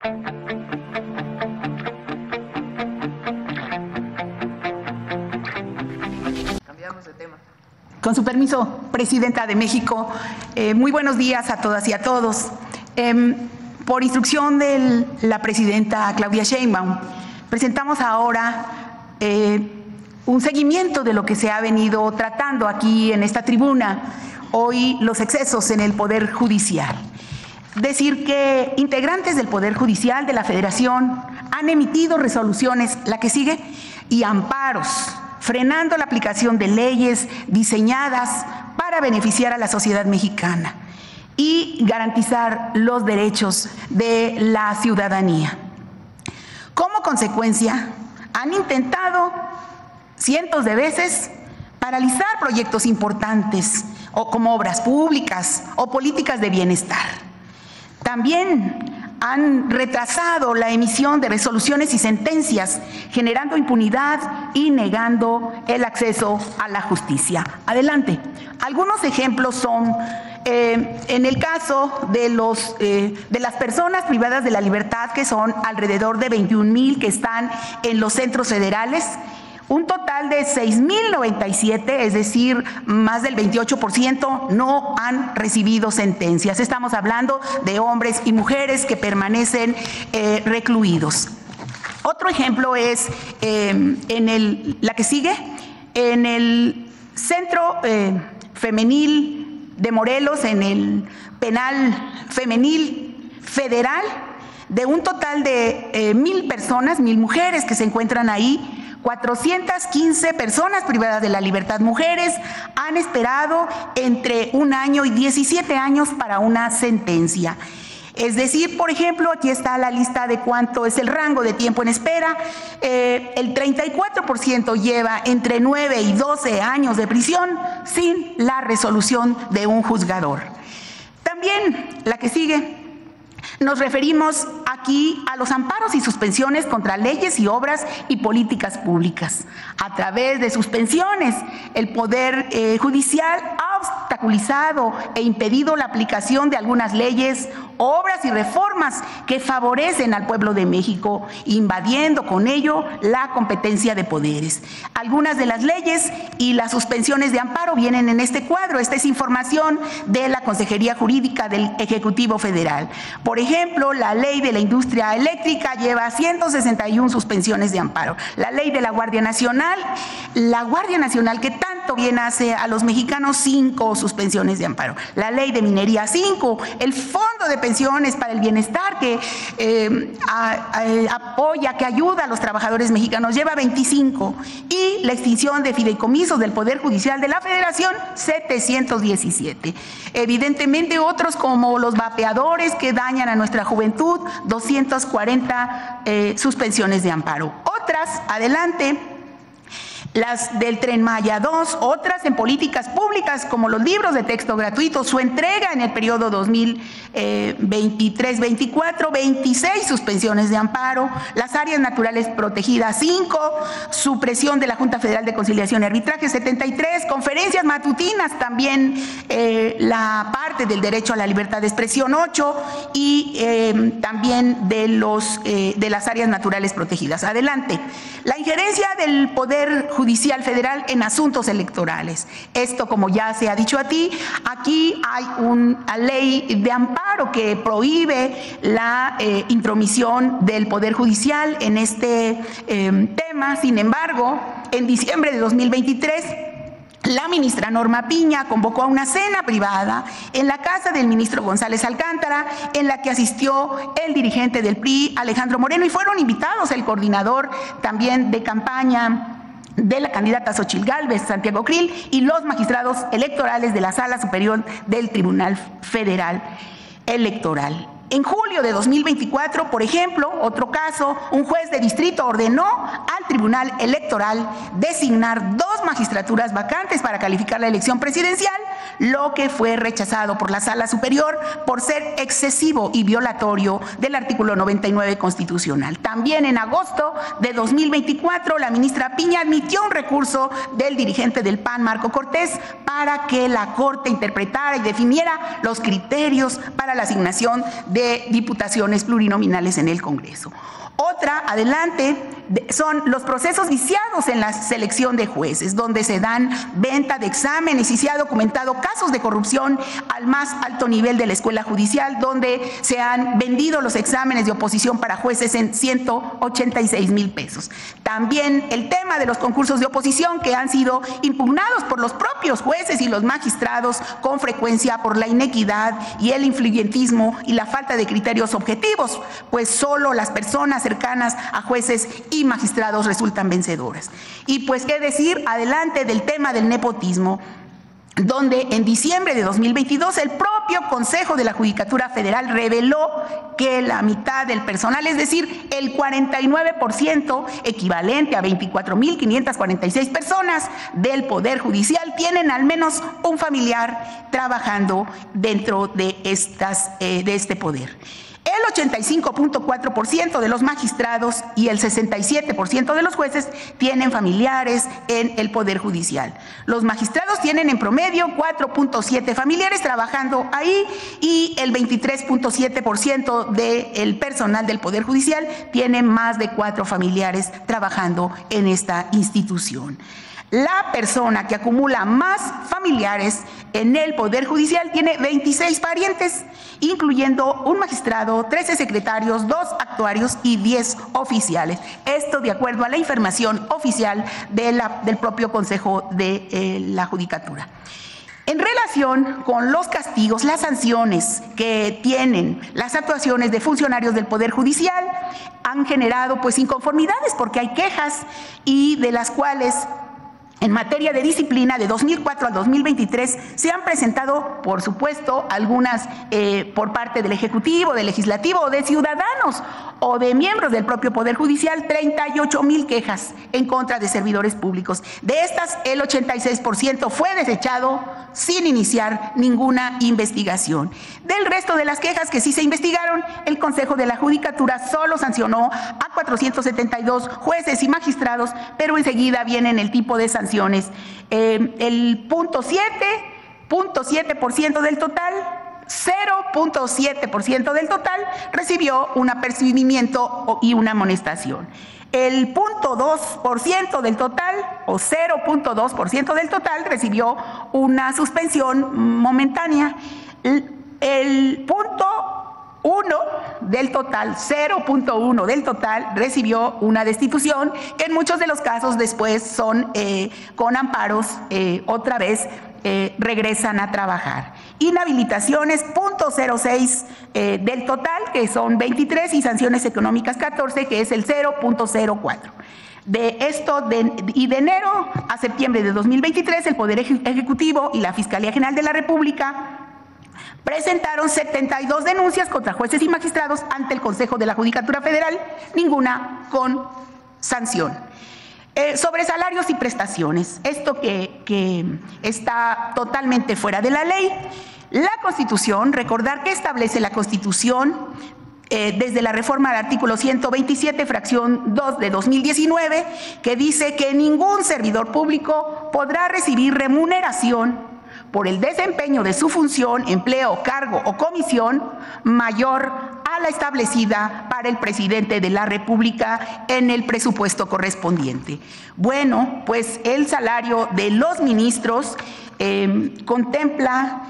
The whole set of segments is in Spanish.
Cambiamos de tema. Con su permiso, Presidenta de México, muy buenos días a todas y a todos. Por instrucción de la Presidenta Claudia Sheinbaum, presentamos ahora un seguimiento de lo que se ha venido tratando aquí en esta tribuna, hoy los excesos en el Poder Judicial. Decir que integrantes del Poder Judicial de la Federación han emitido resoluciones, la que sigue, y amparos, frenando la aplicación de leyes diseñadas para beneficiar a la sociedad mexicana y garantizar los derechos de la ciudadanía. Como consecuencia, han intentado cientos de veces paralizar proyectos importantes, o como obras públicas o políticas de bienestar. También han retrasado la emisión de resoluciones y sentencias, generando impunidad y negando el acceso a la justicia. Adelante. Algunos ejemplos son, en el caso de las personas privadas de la libertad, que son alrededor de 21,000 que están en los centros federales, un total de 6,097, es decir, más del 28%, no han recibido sentencias. Estamos hablando de hombres y mujeres que permanecen recluidos. Otro ejemplo es la que sigue, en el Centro Femenil de Morelos, en el Penal Femenil Federal, de un total de 1,000 personas, 1,000 mujeres que se encuentran ahí, 415 personas privadas de la libertad, mujeres, han esperado entre 1 año y 17 años para una sentencia. Es decir, por ejemplo, aquí está la lista de cuánto es el rango de tiempo en espera. El 34% lleva entre 9 y 12 años de prisión sin la resolución de un juzgador. También la que sigue. Nos referimos aquí a los amparos y suspensiones contra leyes y obras y políticas públicas. A través de suspensiones, el Poder Judicial ha obstaculizado e impedido la aplicación de algunas leyes, obras y reformas que favorecen al pueblo de México, invadiendo con ello la competencia de poderes. Algunas de las leyes y las suspensiones de amparo vienen en este cuadro. Esta es información de la Consejería Jurídica del Ejecutivo Federal. Por ejemplo, la ley de la industria eléctrica lleva 161 suspensiones de amparo. La ley de la Guardia Nacional que tanto bien hace a los mexicanos, 5 suspensiones de amparo. La ley de minería, 5. El Fondo de Pensiones para el Bienestar, que apoya, que ayuda a los trabajadores mexicanos, lleva 25. Y la extinción de fideicomisos del Poder Judicial de la Federación, 717. Evidentemente, otros como los vapeadores que dañan a nuestra juventud, 240 suspensiones de amparo. Otras, adelante, las del Tren Maya 2, otras en políticas públicas como los libros de texto gratuitos, su entrega en el periodo 2023-24, 26 suspensiones de amparo, las áreas naturales protegidas 5, supresión de la Junta Federal de Conciliación y Arbitraje 73, conferencias matutinas también, la parte del derecho a la libertad de expresión 8 y también de las áreas naturales protegidas. Adelante. La injerencia del Poder Judicial Federal en asuntos electorales. Esto, como ya se ha dicho aquí hay una ley de amparo que prohíbe la intromisión del Poder Judicial en este tema. Sin embargo, en diciembre de 2023, la ministra Norma Piña convocó a una cena privada en la casa del ministro González Alcántara, en la que asistió el dirigente del PRI, Alejandro Moreno, y fueron invitados el coordinador también de campaña de la candidata Xóchitl Gálvez, Santiago Krill, y los magistrados electorales de la Sala Superior del Tribunal Federal Electoral. En julio de 2024, por ejemplo, otro caso, un juez de distrito ordenó al Tribunal Electoral designar 2 magistraturas vacantes para calificar la elección presidencial, lo que fue rechazado por la Sala Superior por ser excesivo y violatorio del artículo 99 constitucional. También en agosto de 2024, la ministra Piña admitió un recurso del dirigente del PAN, Marco Cortés, para que la Corte interpretara y definiera los criterios para la asignación de diputaciones plurinominales en el Congreso. Otra, adelante, son los procesos viciados en la selección de jueces, donde se dan venta de exámenes y se ha documentado casos de corrupción al más alto nivel de la escuela judicial, donde se han vendido los exámenes de oposición para jueces en 186,000 pesos. También el tema de los concursos de oposición que han sido impugnados por los propios jueces y los magistrados con frecuencia por la inequidad y el influyentismo y la falta de criterios objetivos, pues solo las personas cercanas a jueces y magistrados resultan vencedoras. Y pues qué decir, adelante, del tema del nepotismo, donde en diciembre de 2022 el propio Consejo de la Judicatura Federal reveló que la mitad del personal, es decir, el 49%, equivalente a 24,546 personas del Poder Judicial, tienen al menos un familiar trabajando dentro de este poder. El 85,4% de los magistrados y el 67% de los jueces tienen familiares en el Poder Judicial. Los magistrados tienen en promedio 4,7 familiares trabajando ahí y el 23,7% del personal del Poder Judicial tiene más de 4 familiares trabajando en esta institución. La persona que acumula más familiares en el Poder Judicial tiene 26 parientes, incluyendo un magistrado, 13 secretarios, 2 actuarios y 10 oficiales. Esto de acuerdo a la información oficial del propio Consejo de la Judicatura. En relación con los castigos, las sanciones que tienen las actuaciones de funcionarios del Poder Judicial han generado pues inconformidades porque hay quejas y de las cuales en materia de disciplina, de 2004 al 2023, se han presentado, por supuesto, algunas por parte del Ejecutivo, del Legislativo, o de ciudadanos o de miembros del propio Poder Judicial, 38,000 quejas en contra de servidores públicos. De estas, el 86% fue desechado sin iniciar ninguna investigación. Del resto de las quejas que sí se investigaron, el Consejo de la Judicatura solo sancionó a 472 jueces y magistrados, pero enseguida vienen el tipo de sanciones. El 0.7% del total, 0.7% del total recibió un apercibimiento y una amonestación. El 0.2% del total o 0.2% del total recibió una suspensión momentánea. El 0.1 del total, 0.1 del total, recibió una destitución que en muchos de los casos después son con amparos, otra vez regresan a trabajar. Inhabilitaciones, 0.06 del total, que son 23, y sanciones económicas 14, que es el 0.04. De esto, y de enero a septiembre de 2023, el Poder Ejecutivo y la Fiscalía General de la República presentaron 72 denuncias contra jueces y magistrados ante el Consejo de la Judicatura Federal, ninguna con sanción. Sobre salarios y prestaciones, esto que está totalmente fuera de la ley. La Constitución, recordar que establece la Constitución desde la reforma del artículo 127, fracción 2 de 2019, que dice que ningún servidor público podrá recibir remuneración por el desempeño de su función, empleo, cargo o comisión mayor a la establecida para el presidente de la República en el presupuesto correspondiente. Bueno, pues el salario de los ministros contempla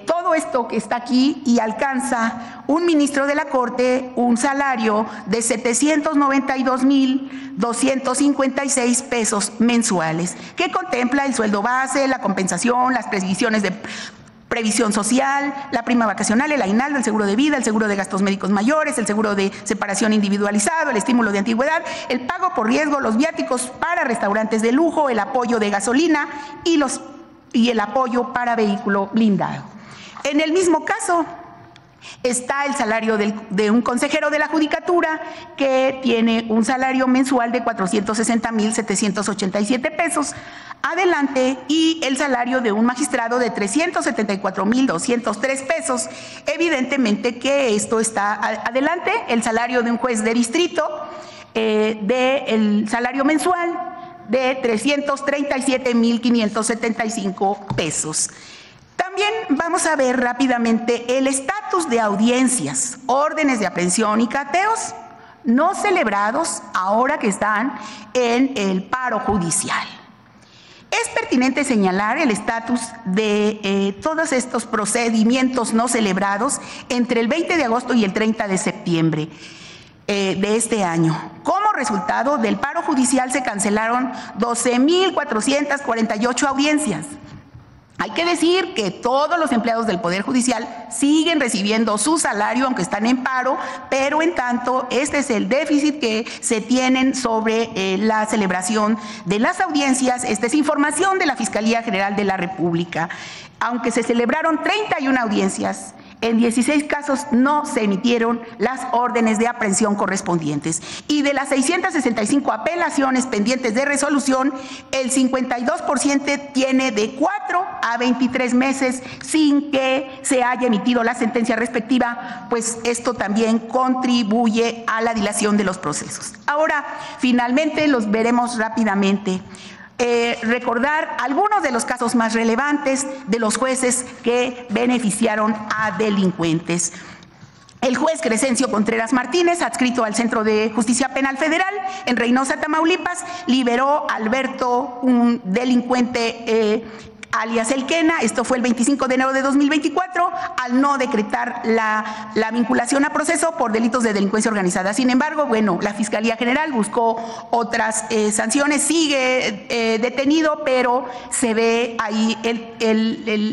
todo esto que está aquí y alcanza un ministro de la Corte un salario de 792,256 pesos mensuales, que contempla el sueldo base, la compensación, las previsiones de previsión social, la prima vacacional, el aguinaldo, el seguro de vida, el seguro de gastos médicos mayores, el seguro de separación individualizado, el estímulo de antigüedad, el pago por riesgo, los viáticos para restaurantes de lujo, el apoyo de gasolina y el apoyo para vehículo blindado. En el mismo caso está el salario de un consejero de la Judicatura, que tiene un salario mensual de 460,787 pesos, adelante y el salario de un magistrado de 374,203 pesos. Evidentemente que esto está adelante, el salario de un juez de distrito, del salario mensual de 337,575 pesos. También vamos a ver rápidamente el estatus de audiencias, órdenes de aprehensión y cateos no celebrados ahora que están en el paro judicial. Es pertinente señalar el estatus de todos estos procedimientos no celebrados entre el 20 de agosto y el 30 de septiembre de este año. Como resultado del paro judicial se cancelaron 12,448 audiencias. Hay que decir que todos los empleados del Poder Judicial siguen recibiendo su salario, aunque están en paro, pero en tanto este es el déficit que se tienen sobre la celebración de las audiencias. Esta es información de la Fiscalía General de la República. Aunque se celebraron 31 audiencias, en 16 casos no se emitieron las órdenes de aprehensión correspondientes. Y de las 665 apelaciones pendientes de resolución, el 52% tiene de 4 a 23 meses sin que se haya emitido la sentencia respectiva, pues esto también contribuye a la dilación de los procesos. Ahora, finalmente, los veremos rápidamente. Recordar algunos de los casos más relevantes de los jueces que beneficiaron a delincuentes. El juez Crescencio Contreras Martínez, adscrito al Centro de Justicia Penal Federal en Reynosa, Tamaulipas, liberó a Alberto, un delincuente alias El Quena. Esto fue el 25 de enero de 2024, al no decretar la vinculación a proceso por delitos de delincuencia organizada. Sin embargo, bueno, la Fiscalía General buscó otras sanciones, sigue detenido, pero se ve ahí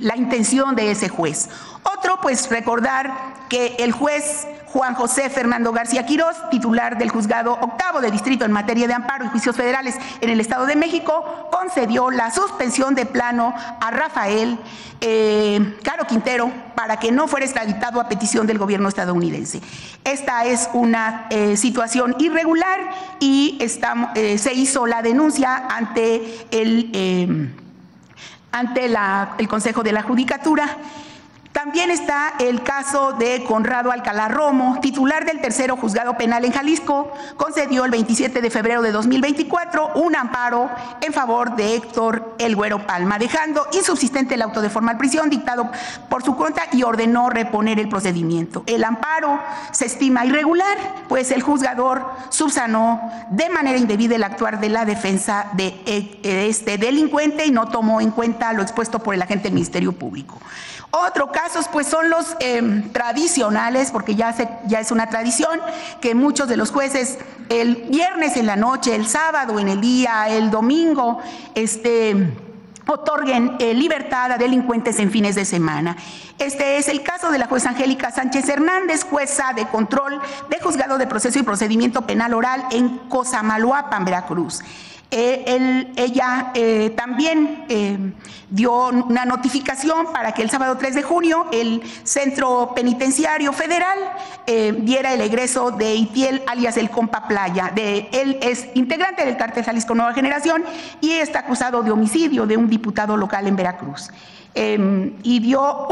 la intención de ese juez. Otro, pues recordar que el juez Juan José Fernando García Quirós, titular del Juzgado Octavo de Distrito en materia de amparo y juicios federales en el Estado de México, concedió la suspensión de plano a Rafael Caro Quintero para que no fuera extraditado a petición del gobierno estadounidense. Esta es una situación irregular y se hizo la denuncia ante el Consejo de la Judicatura. También está el caso de Conrado Alcalá Romo, titular del Tercero Juzgado Penal en Jalisco, concedió el 27 de febrero de 2024 un amparo en favor de Héctor El Güero Palma, dejando insubsistente el auto de formal prisión dictado por su cuenta y ordenó reponer el procedimiento. El amparo se estima irregular, pues el juzgador subsanó de manera indebida el actuar de la defensa de este delincuente y no tomó en cuenta lo expuesto por el agente del Ministerio Público. Otros casos, pues, son los tradicionales, porque ya es una tradición que muchos de los jueces el viernes en la noche, el sábado en el día, el domingo, otorguen libertad a delincuentes en fines de semana. Este es el caso de la jueza Angélica Sánchez Hernández, jueza de control de Juzgado de Proceso y Procedimiento Penal Oral en Cosamaloapan, Veracruz. Ella también dio una notificación para que el sábado 3 de junio el Centro Penitenciario Federal diera el egreso de Itiel, alias el Compa Playa. Él es integrante del Cártel Jalisco Nueva Generación y está acusado de homicidio de un diputado local en Veracruz. Y dio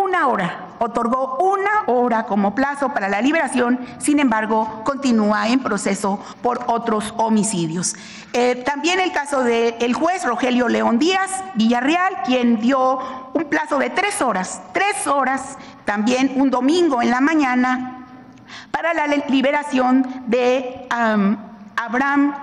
otorgó una hora como plazo para la liberación, sin embargo, continúa en proceso por otros homicidios. También el caso del juez Rogelio León Díaz Villarreal, quien dio un plazo de 3 horas, también un domingo en la mañana, para la liberación de Abraham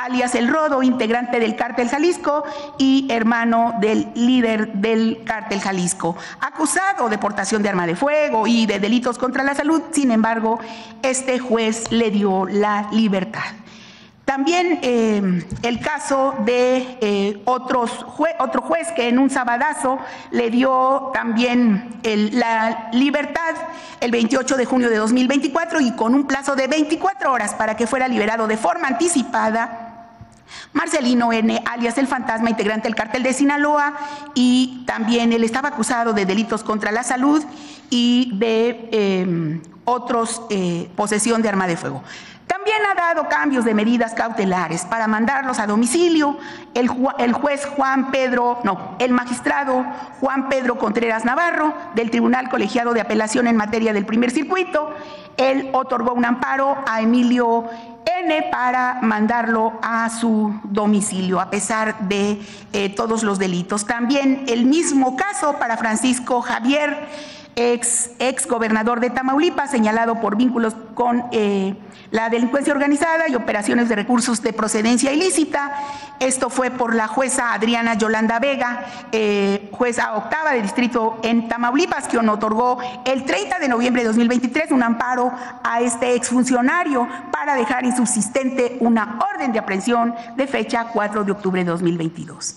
alias El Rodo, integrante del Cártel Jalisco y hermano del líder del Cártel Jalisco, acusado de portación de arma de fuego y de delitos contra la salud. Sin embargo, este juez le dio la libertad. También el caso de otro juez que en un sabadazo le dio también la libertad el 28 de junio de 2024 y con un plazo de 24 horas para que fuera liberado de forma anticipada Marcelino N., alias El Fantasma, integrante del Cártel de Sinaloa, y también él estaba acusado de delitos contra la salud y de posesión de arma de fuego. También ha dado cambios de medidas cautelares para mandarlos a domicilio, el magistrado Juan Pedro Contreras Navarro del Tribunal Colegiado de Apelación en materia del primer circuito, él otorgó un amparo a Emilio N. para mandarlo a su domicilio, a pesar de todos los delitos. También el mismo caso para Francisco Javier, ex gobernador de Tamaulipas, señalado por vínculos con la delincuencia organizada y operaciones de recursos de procedencia ilícita. Esto fue por la jueza Adriana Yolanda Vega, jueza octava de distrito en Tamaulipas, quien otorgó el 30 de noviembre de 2023 un amparo a este exfuncionario para dejar insubsistente una orden de aprehensión de fecha 4 de octubre de 2022.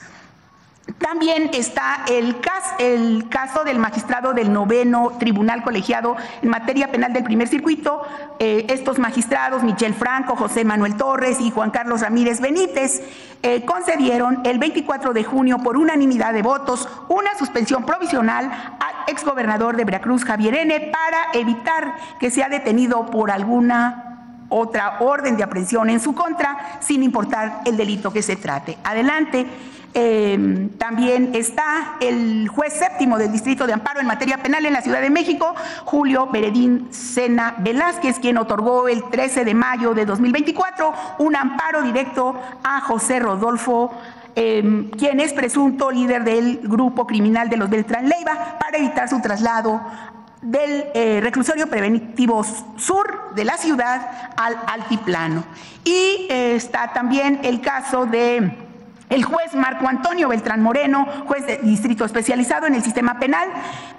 También está el caso del magistrado del 9º Tribunal Colegiado en materia penal del primer circuito. Estos magistrados, Michel Franco, José Manuel Torres y Juan Carlos Ramírez Benítez, concedieron el 24 de junio por unanimidad de votos una suspensión provisional al exgobernador de Veracruz, Javier N., para evitar que sea detenido por alguna otra orden de aprehensión en su contra, sin importar el delito que se trate. Adelante. También está el juez séptimo del Distrito de Amparo en materia penal en la Ciudad de México, Julio Beredín Sena Velázquez, quien otorgó el 13 de mayo de 2024 un amparo directo a José Rodolfo, quien es presunto líder del grupo criminal de los Beltrán Leiva, para evitar su traslado del reclusorio preventivo sur de la ciudad al altiplano. Y está también el caso de el juez Marco Antonio Beltrán Moreno, juez de distrito especializado en el sistema penal,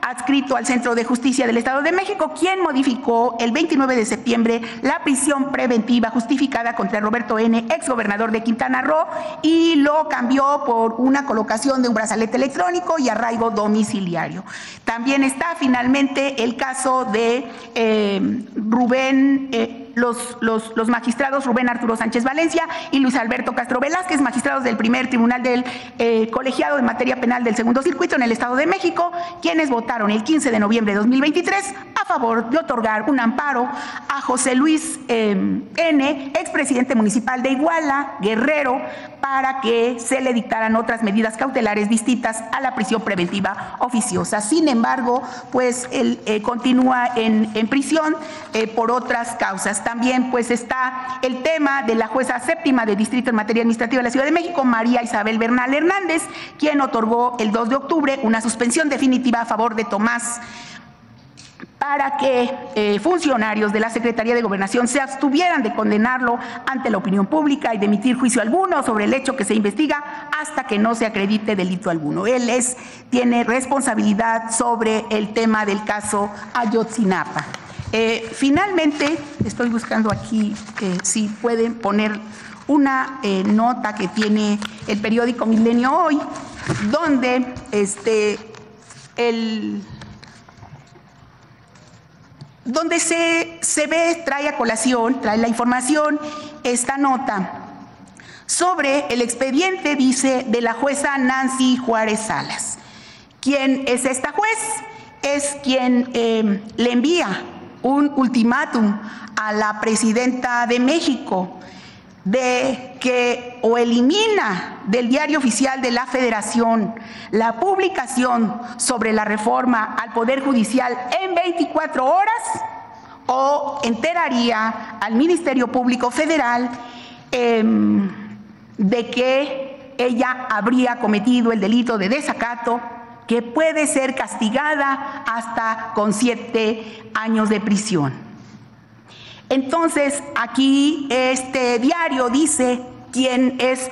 adscrito al Centro de Justicia del Estado de México, quien modificó el 29 de septiembre la prisión preventiva justificada contra Roberto N., exgobernador de Quintana Roo, y lo cambió por una colocación de un brazalete electrónico y arraigo domiciliario. También está finalmente el caso de los magistrados Rubén Arturo Sánchez Valencia y Luis Alberto Castro Velázquez, magistrados del primer tribunal del colegiado en materia penal del segundo circuito en el Estado de México, quienes votaron el 15 de noviembre de 2023 a favor de otorgar un amparo a José Luis N., expresidente municipal de Iguala, Guerrero, para que se le dictaran otras medidas cautelares distintas a la prisión preventiva oficiosa. Sin embargo, pues él continúa en prisión por otras causas. También pues está el tema de la jueza séptima de distrito en materia administrativa de la Ciudad de México, María Isabel Bernal Hernández, quien otorgó el 2 de octubre una suspensión definitiva a favor de Tomás para que funcionarios de la Secretaría de Gobernación se abstuvieran de condenarlo ante la opinión pública y de emitir juicio alguno sobre el hecho que se investiga hasta que no se acredite delito alguno. Él tiene responsabilidad sobre el tema del caso Ayotzinapa. Finalmente, estoy buscando aquí si pueden poner una nota que tiene el periódico Milenio Hoy, donde donde se ve, trae a colación, trae la información, esta nota sobre el expediente, dice, de la jueza Nancy Juárez Salas. ¿Quién es esta juez? Es quien le envía un ultimátum a la presidenta de México de que o elimina del Diario Oficial de la Federación la publicación sobre la reforma al Poder Judicial en 24 horas o enteraría al Ministerio Público Federal de que ella habría cometido el delito de desacato, que puede ser castigada hasta con 7 años de prisión. Entonces, aquí este diario dice quién es,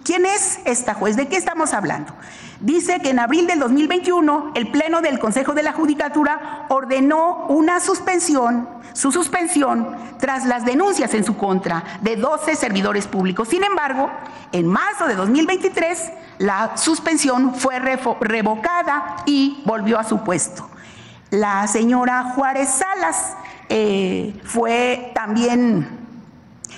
quién es esta juez, de qué estamos hablando. Dice que en abril del 2021, el Pleno del Consejo de la Judicatura ordenó su suspensión tras las denuncias en su contra de 12 servidores públicos. Sin embargo, en marzo de 2023, la suspensión fue revocada y volvió a su puesto. La señora Juárez Salas fue también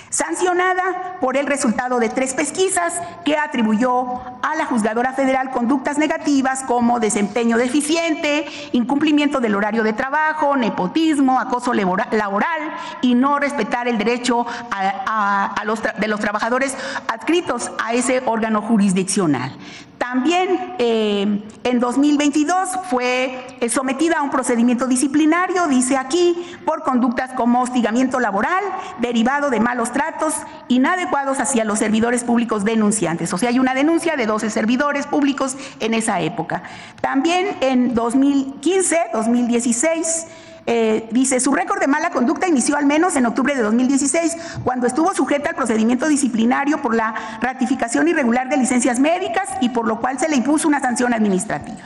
sancionada por el resultado de 3 pesquisas que atribuyó a la Juzgadora Federal conductas negativas como desempeño deficiente, incumplimiento del horario de trabajo, nepotismo, acoso laboral y no respetar el derecho de los trabajadores adscritos a ese órgano jurisdiccional. También en 2022 fue sometida a un procedimiento disciplinario, dice aquí, por conductas como hostigamiento laboral derivado de malos tratos inadecuados hacia los servidores públicos denunciantes. O sea, hay una denuncia de 12 servidores públicos en esa época. También en 2015-2016, dice, su récord de mala conducta inició al menos en octubre de 2016, cuando estuvo sujeta al procedimiento disciplinario por la ratificación irregular de licencias médicas y por lo cual se le impuso una sanción administrativa.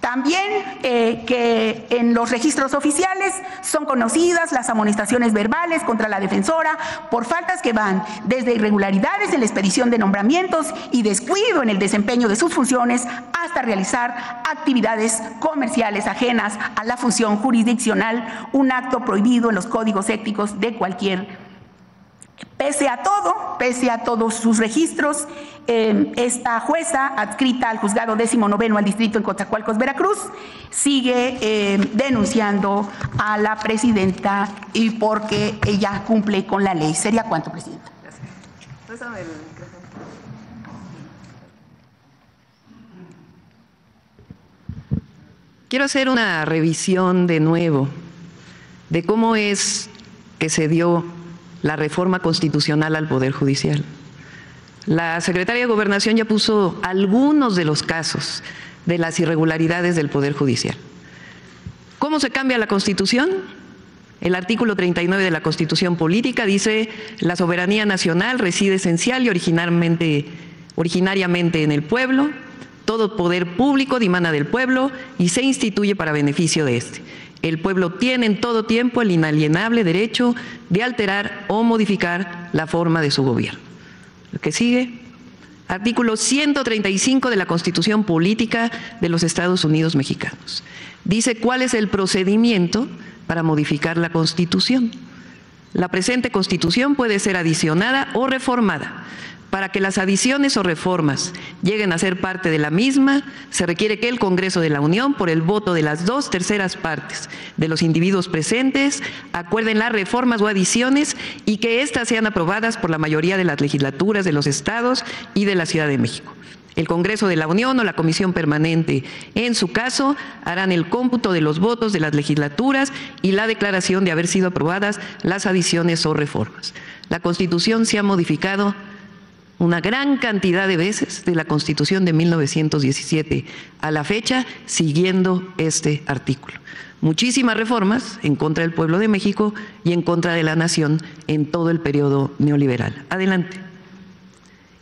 También que en los registros oficiales son conocidas las amonestaciones verbales contra la defensora por faltas que van desde irregularidades en la expedición de nombramientos y descuido en el desempeño de sus funciones hasta realizar actividades comerciales ajenas a la función jurisdiccional, un acto prohibido en los códigos éticos de cualquier. Pese a todos sus registros, esta jueza adscrita al juzgado 19º al distrito en Coatzacoalcos, Veracruz, sigue denunciando a la presidenta y porque ella cumple con la ley. ¿Sería cuánto, presidenta? Gracias. Quiero hacer una revisión de nuevo de cómo es que se dio la reforma constitucional al Poder Judicial. La secretaria de Gobernación ya puso algunos de los casos de las irregularidades del Poder Judicial. ¿Cómo se cambia la Constitución? El artículo 39 de la Constitución Política dice: la soberanía nacional reside esencial y originariamente en el pueblo, todo poder público dimana del pueblo y se instituye para beneficio de éste. El pueblo tiene en todo tiempo el inalienable derecho de alterar o modificar la forma de su gobierno. Lo que sigue, artículo 135 de la Constitución Política de los Estados Unidos Mexicanos. Dice cuál es el procedimiento para modificar la Constitución. La presente Constitución puede ser adicionada o reformada. Para que las adiciones o reformas lleguen a ser parte de la misma, se requiere que el Congreso de la Unión, por el voto de las 2/3 partes de los individuos presentes, acuerden las reformas o adiciones y que éstas sean aprobadas por la mayoría de las legislaturas de los estados y de la Ciudad de México. El Congreso de la Unión o la Comisión Permanente, en su caso, harán el cómputo de los votos de las legislaturas y la declaración de haber sido aprobadas las adiciones o reformas. La Constitución se ha modificado una gran cantidad de veces de la Constitución de 1917 a la fecha, siguiendo este artículo. Muchísimas reformas en contra del pueblo de México y en contra de la nación en todo el periodo neoliberal. Adelante.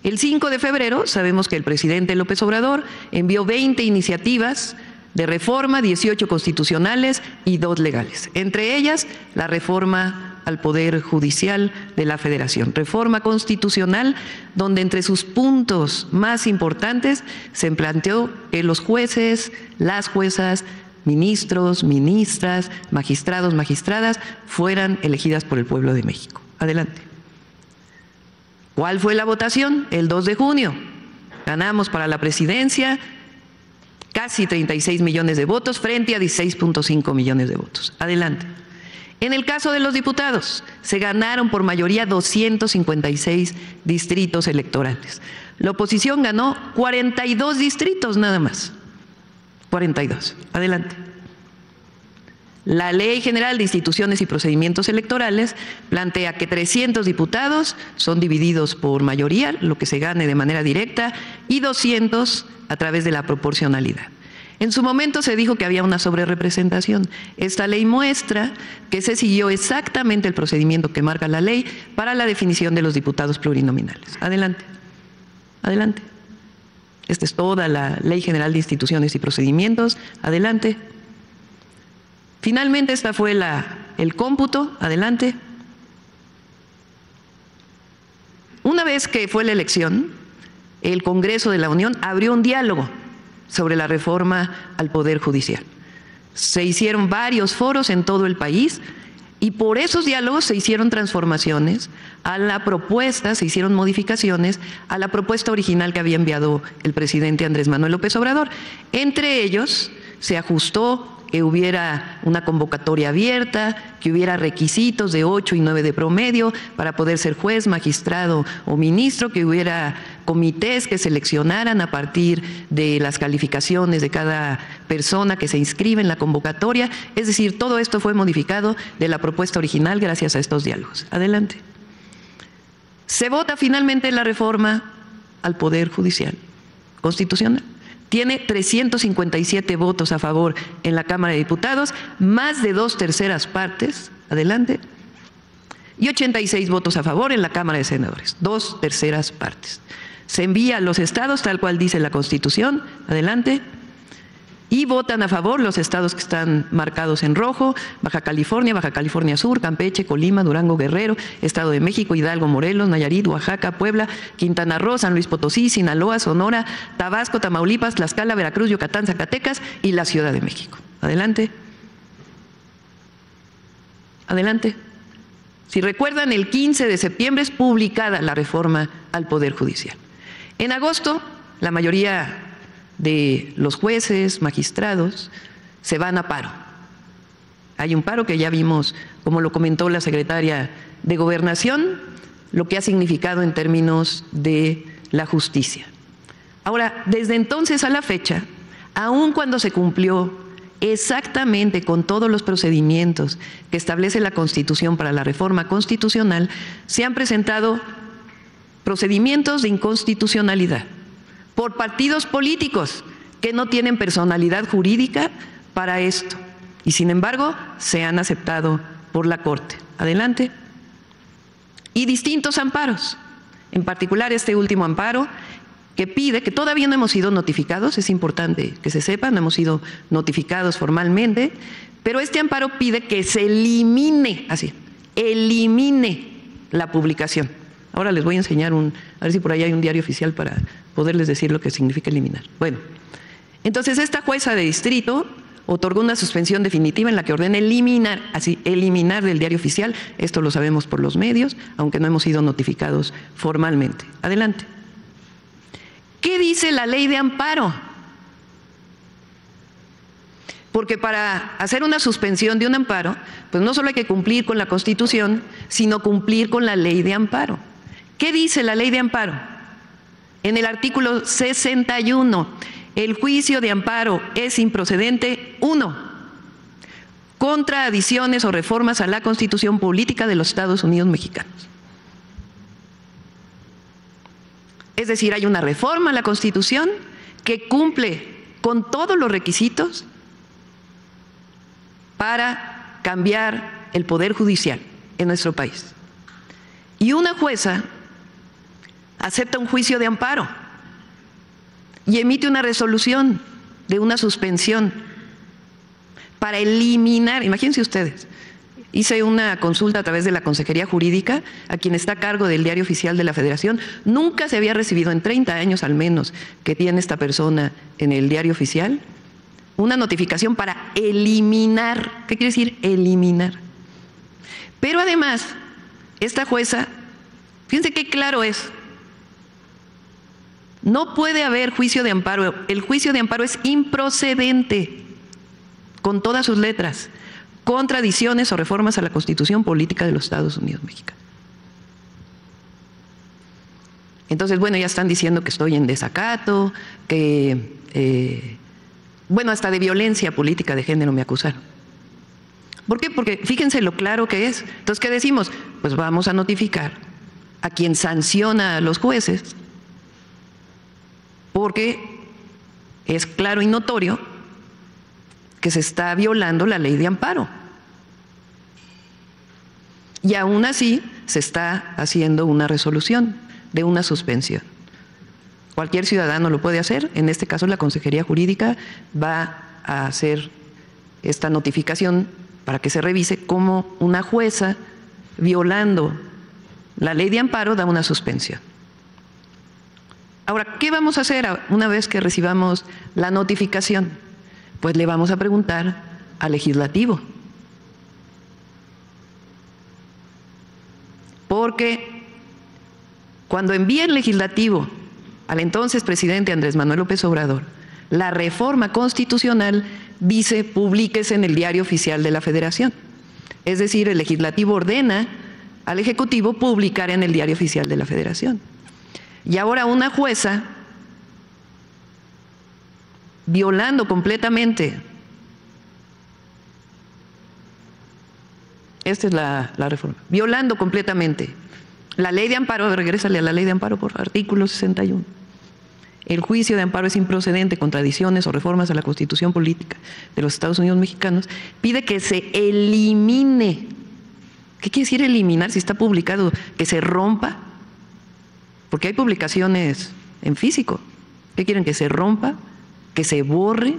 El 5 de febrero sabemos que el presidente López Obrador envió 20 iniciativas de reforma, 18 constitucionales y 2 legales. Entre ellas, la reforma al Poder Judicial de la Federación. Reforma constitucional donde entre sus puntos más importantes se planteó que los jueces, las juezas, ministros, ministras, magistrados, magistradas fueran elegidas por el pueblo de México. Adelante. ¿Cuál fue la votación? El 2 de junio. Ganamos para la presidencia casi 36 millones de votos frente a 16.5 millones de votos. Adelante. En el caso de los diputados, se ganaron por mayoría 256 distritos electorales. La oposición ganó 42 distritos nada más. 42. Adelante. La Ley General de Instituciones y Procedimientos Electorales plantea que 300 diputados son divididos por mayoría, lo que se gane de manera directa, y 200 a través de la proporcionalidad. En su momento se dijo que había una sobrerepresentación. Esta ley muestra que se siguió exactamente el procedimiento que marca la ley para la definición de los diputados plurinominales. Adelante. Adelante. Esta es toda la Ley General de Instituciones y Procedimientos. Adelante. Finalmente, esta fue el cómputo. Adelante. Una vez que fue la elección, el Congreso de la Unión abrió un diálogo sobre la reforma al Poder Judicial. Se hicieron varios foros en todo el país. Y por esos diálogos se hicieron transformaciones a la propuesta, se hicieron modificaciones a la propuesta original que había enviado el presidente Andrés Manuel López Obrador. Entre ellos se ajustó que hubiera una convocatoria abierta, que hubiera requisitos de 8 y 9 de promedio para poder ser juez, magistrado o ministro, que hubiera comités que seleccionaran a partir de las calificaciones de cada persona que se inscribe en la convocatoria. Es decir, todo esto fue modificado de la propuesta original gracias a estos diálogos. Adelante. Se vota finalmente la reforma al Poder Judicial Constitucional. Tiene 357 votos a favor en la Cámara de Diputados, más de 2/3 partes, adelante, y 86 votos a favor en la Cámara de Senadores, 2/3 partes. Se envía a los estados, tal cual dice la Constitución, adelante, y votan a favor los estados que están marcados en rojo: Baja California Sur, Campeche, Colima, Durango, Guerrero, Estado de México, Hidalgo, Morelos, Nayarit, Oaxaca, Puebla, Quintana Roo, San Luis Potosí, Sinaloa, Sonora, Tabasco, Tamaulipas, Tlaxcala, Veracruz, Yucatán, Zacatecas y la Ciudad de México. Adelante. Adelante. Si recuerdan, el 15 de septiembre es publicada la reforma al Poder Judicial. En agosto, la mayoría de los jueces, magistrados, se van a paro. Hay un paro que ya vimos, como lo comentó la secretaria de Gobernación, lo que ha significado en términos de la justicia. Ahora, desde entonces a la fecha, aun cuando se cumplió exactamente con todos los procedimientos que establece la Constitución para la reforma constitucional, se han presentado procedimientos de inconstitucionalidad por partidos políticos que no tienen personalidad jurídica para esto, y sin embargo se han aceptado por la Corte. Adelante. Y distintos amparos, en particular este último amparo que pide, que todavía no hemos sido notificados, es importante que se sepa, no hemos sido notificados formalmente, pero este amparo pide que se elimine la publicación. Ahora les voy a enseñar a ver si por ahí hay un diario oficial para poderles decir lo que significa eliminar. Bueno, entonces esta jueza de distrito otorgó una suspensión definitiva en la que ordena eliminar del diario oficial. Esto lo sabemos por los medios, aunque no hemos sido notificados formalmente. Adelante. ¿Qué dice la ley de amparo? Porque para hacer una suspensión de un amparo, pues no solo hay que cumplir con la Constitución, sino cumplir con la ley de amparo. ¿Qué dice la ley de amparo? En el artículo 61, el juicio de amparo es improcedente, 1, contra adiciones o reformas a la Constitución Política de los Estados Unidos Mexicanos. Es decir, hay una reforma a la Constitución que cumple con todos los requisitos para cambiar el Poder Judicial en nuestro país. Y una jueza acepta un juicio de amparo y emite una resolución de una suspensión para eliminar, imagínense ustedes, hice una consulta a través de la Consejería Jurídica, a quien está a cargo del Diario Oficial de la Federación. Nunca se había recibido, en 30 años al menos que tiene esta persona en el Diario Oficial, una notificación para eliminar. ¿Qué quiere decir eliminar? Pero además, esta jueza, fíjense qué claro es, no puede haber juicio de amparo. El juicio de amparo es improcedente, con todas sus letras, contra adiciones o reformas a la Constitución Política de los Estados Unidos Mexicanos. Entonces, bueno, ya están diciendo que estoy en desacato, que, bueno, hasta de violencia política de género me acusaron. ¿Por qué? Porque fíjense lo claro que es. Entonces, ¿qué decimos? Pues vamos a notificar a quien sanciona a los jueces, porque es claro y notorio que se está violando la ley de amparo. Y aún así se está haciendo una resolución de una suspensión. Cualquier ciudadano lo puede hacer. En este caso, la Consejería Jurídica va a hacer esta notificación para que se revise cómo una jueza, violando la ley de amparo, da una suspensión. Ahora, ¿qué vamos a hacer una vez que recibamos la notificación? Pues le vamos a preguntar al legislativo. porque cuando envía el legislativo al entonces presidente Andrés Manuel López Obrador la reforma constitucional, dice publíquese en el Diario Oficial de la Federación. Es decir, el legislativo ordena al Ejecutivo publicar en el Diario Oficial de la Federación. Y ahora una jueza, violando completamente, esta es la reforma, violando completamente la ley de amparo, regrésale a la ley de amparo por artículo 61. El juicio de amparo es improcedente contra adiciones o reformas a la Constitución Política de los Estados Unidos Mexicanos. Pide que se elimine. ¿Qué quiere decir eliminar si está publicado? ¿Que se rompa? Porque hay publicaciones en físico. ¿Qué quieren? ¿Que se rompa? ¿Que se borre?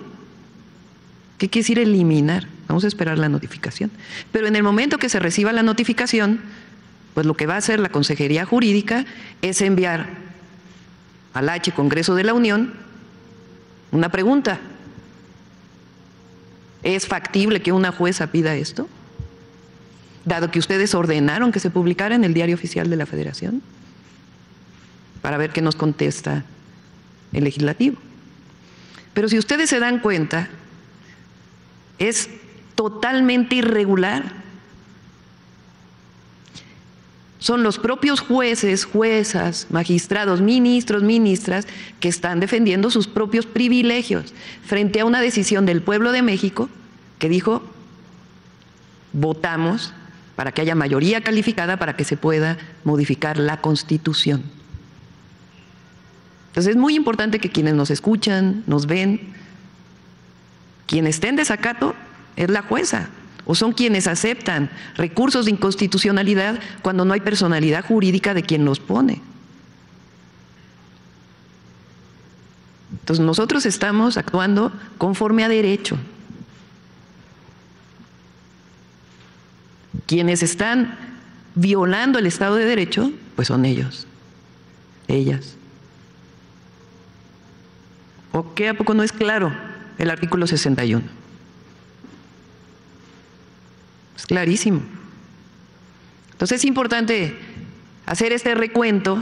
¿Qué quiere decir eliminar? Vamos a esperar la notificación. Pero en el momento que se reciba la notificación, pues lo que va a hacer la Consejería Jurídica es enviar al H Congreso de la Unión una pregunta. ¿Es factible que una jueza pida esto? Dado que ustedes ordenaron que se publicara en el Diario Oficial de la Federación, para ver qué nos contesta el legislativo. Pero si ustedes se dan cuenta, es totalmente irregular. Son los propios jueces, juezas, magistrados, ministros, ministras que están defendiendo sus propios privilegios frente a una decisión del pueblo de México que dijo: votamos para que haya mayoría calificada para que se pueda modificar la Constitución. Entonces es muy importante que quienes nos escuchan, nos ven, quien esté en desacato es la jueza, o son quienes aceptan recursos de inconstitucionalidad cuando no hay personalidad jurídica de quien los pone. Entonces nosotros estamos actuando conforme a derecho. Quienes están violando el Estado de Derecho, pues son ellos, ellas. ¿O qué? ¿A poco no es claro el artículo 61? Es clarísimo. Entonces es importante hacer este recuento,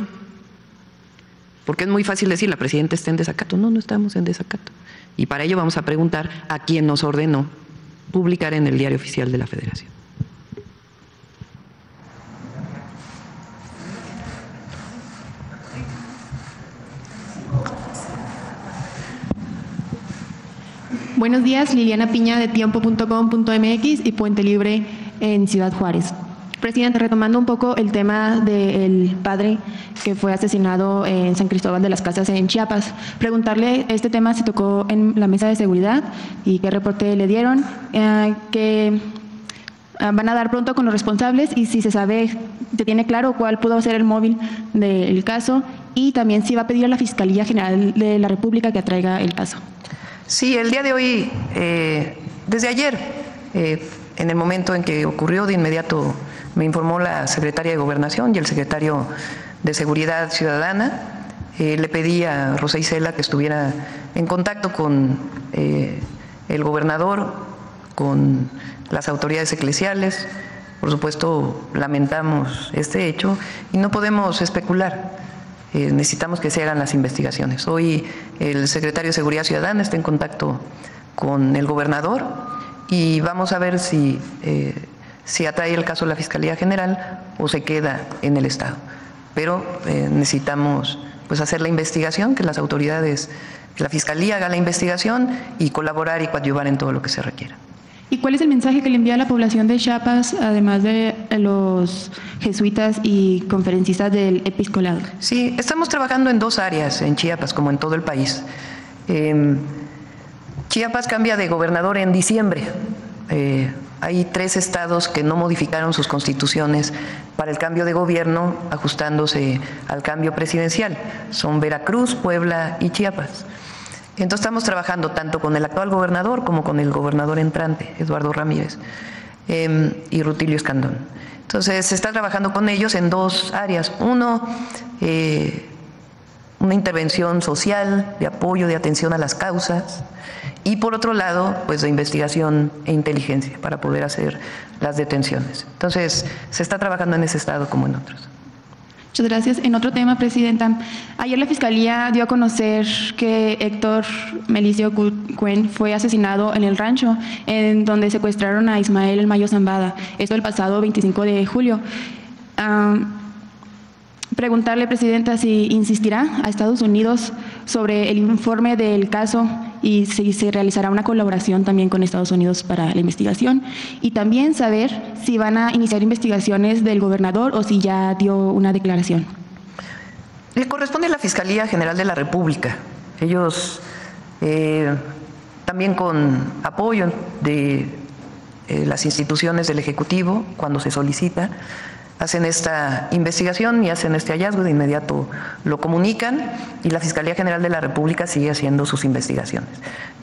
porque es muy fácil decir la presidenta está en desacato. No, no estamos en desacato. Y para ello vamos a preguntar a quién nos ordenó publicar en el Diario Oficial de la Federación. Buenos días, Liliana Piña de tiempo.com.mx y Puente Libre en Ciudad Juárez. Presidente, retomando un poco el tema del padre que fue asesinado en San Cristóbal de las Casas en Chiapas, preguntarle, este tema se tocó en la mesa de seguridad y qué reporte le dieron, que van a dar pronto con los responsables y si se sabe, se tiene claro cuál pudo ser el móvil del caso y también si va a pedir a la Fiscalía General de la República que atraiga el caso. Sí, el día de hoy, desde ayer, en el momento en que ocurrió, de inmediato me informó la secretaria de Gobernación y el secretario de Seguridad Ciudadana. Le pedí a Rosa Isela que estuviera en contacto con el gobernador, con las autoridades eclesiales. Por supuesto, lamentamos este hecho y no podemos especular. Necesitamos que se hagan las investigaciones. Hoy el secretario de Seguridad Ciudadana está en contacto con el gobernador y vamos a ver si atrae el caso a la Fiscalía General o se queda en el Estado. Pero necesitamos pues hacer la investigación, que las autoridades, que la Fiscalía haga la investigación y colaborar y coadyuvar en todo lo que se requiera. ¿Y cuál es el mensaje que le envía a la población de Chiapas, además de los jesuitas y conferencistas del episcopado? Sí, estamos trabajando en dos áreas en Chiapas, como en todo el país. Chiapas cambia de gobernador en diciembre. Hay 3 estados que no modificaron sus constituciones para el cambio de gobierno, ajustándose al cambio presidencial. Son Veracruz, Puebla y Chiapas. Entonces estamos trabajando tanto con el actual gobernador como con el gobernador entrante, Eduardo Ramírez, y Rutilio Escandón. Entonces se está trabajando con ellos en 2 áreas. Uno, una intervención social, de apoyo, de atención a las causas, y por otro lado, pues de investigación e inteligencia para poder hacer las detenciones. Entonces se está trabajando en ese estado como en otros. Muchas gracias. En otro tema, Presidenta, ayer la Fiscalía dio a conocer que Héctor Melicio Cuen fue asesinado en el rancho, en donde secuestraron a Ismael El Mayo Zambada, esto el pasado 25 de julio. Preguntarle, Presidenta, si insistirá a Estados Unidos sobre el informe del caso y si se realizará una colaboración también con Estados Unidos para la investigación, y también saber si van a iniciar investigaciones del gobernador o si ya dio una declaración. Le corresponde a la Fiscalía General de la República. Ellos, también con apoyo de las instituciones del Ejecutivo, cuando se solicita, hacen esta investigación y hacen este hallazgo, de inmediato lo comunican y la Fiscalía General de la República sigue haciendo sus investigaciones.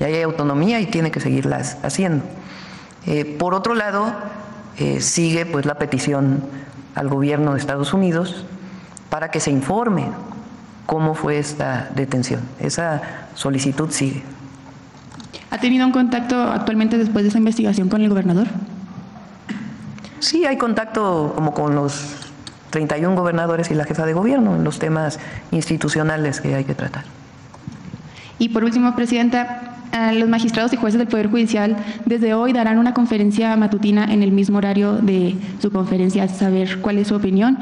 Ya hay autonomía y tiene que seguirlas haciendo. Por otro lado, sigue pues la petición al gobierno de Estados Unidos para que se informe cómo fue esta detención. Esa solicitud sigue. ¿Ha tenido un contacto actualmente después de esa investigación con el gobernador? Sí, hay contacto como con los 31 gobernadores y la jefa de gobierno en los temas institucionales que hay que tratar. Y por último, Presidenta, los magistrados y jueces del Poder Judicial desde hoy darán una conferencia matutina en el mismo horario de su conferencia, saber cuál es su opinión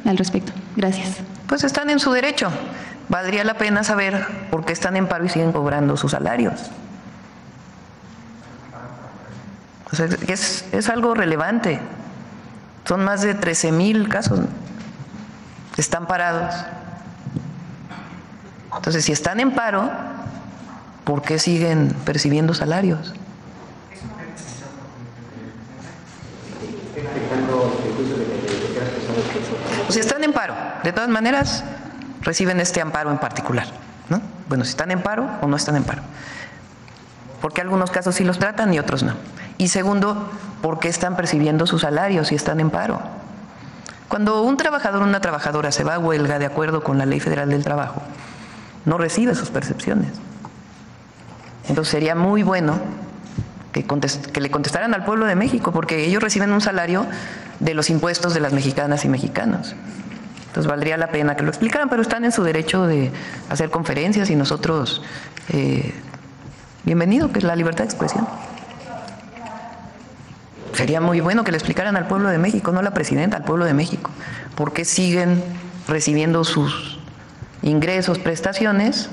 al respecto. Gracias. Pues están en su derecho. Valdría la pena saber por qué están en paro y siguen cobrando sus salarios. O sea, es algo relevante. Son más de 13,000 casos que están parados. Entonces, si están en paro, ¿por qué siguen percibiendo salarios? Si están en paro, de todas maneras, reciben este amparo en particular, ¿no? Bueno, si están en paro o no están en paro. Porque algunos casos sí los tratan y otros no. Y segundo, ¿por qué están percibiendo sus salarios si están en paro? Cuando un trabajador o una trabajadora se va a huelga de acuerdo con la Ley Federal del Trabajo, no recibe sus percepciones. Entonces sería muy bueno que le contestaran al pueblo de México, porque ellos reciben un salario de los impuestos de las mexicanas y mexicanos. Entonces valdría la pena que lo explicaran, pero están en su derecho de hacer conferencias y nosotros, bienvenido, que es la libertad de expresión. Sería muy bueno que le explicaran al pueblo de México, no a la presidenta, al pueblo de México, por qué siguen recibiendo sus ingresos, prestaciones,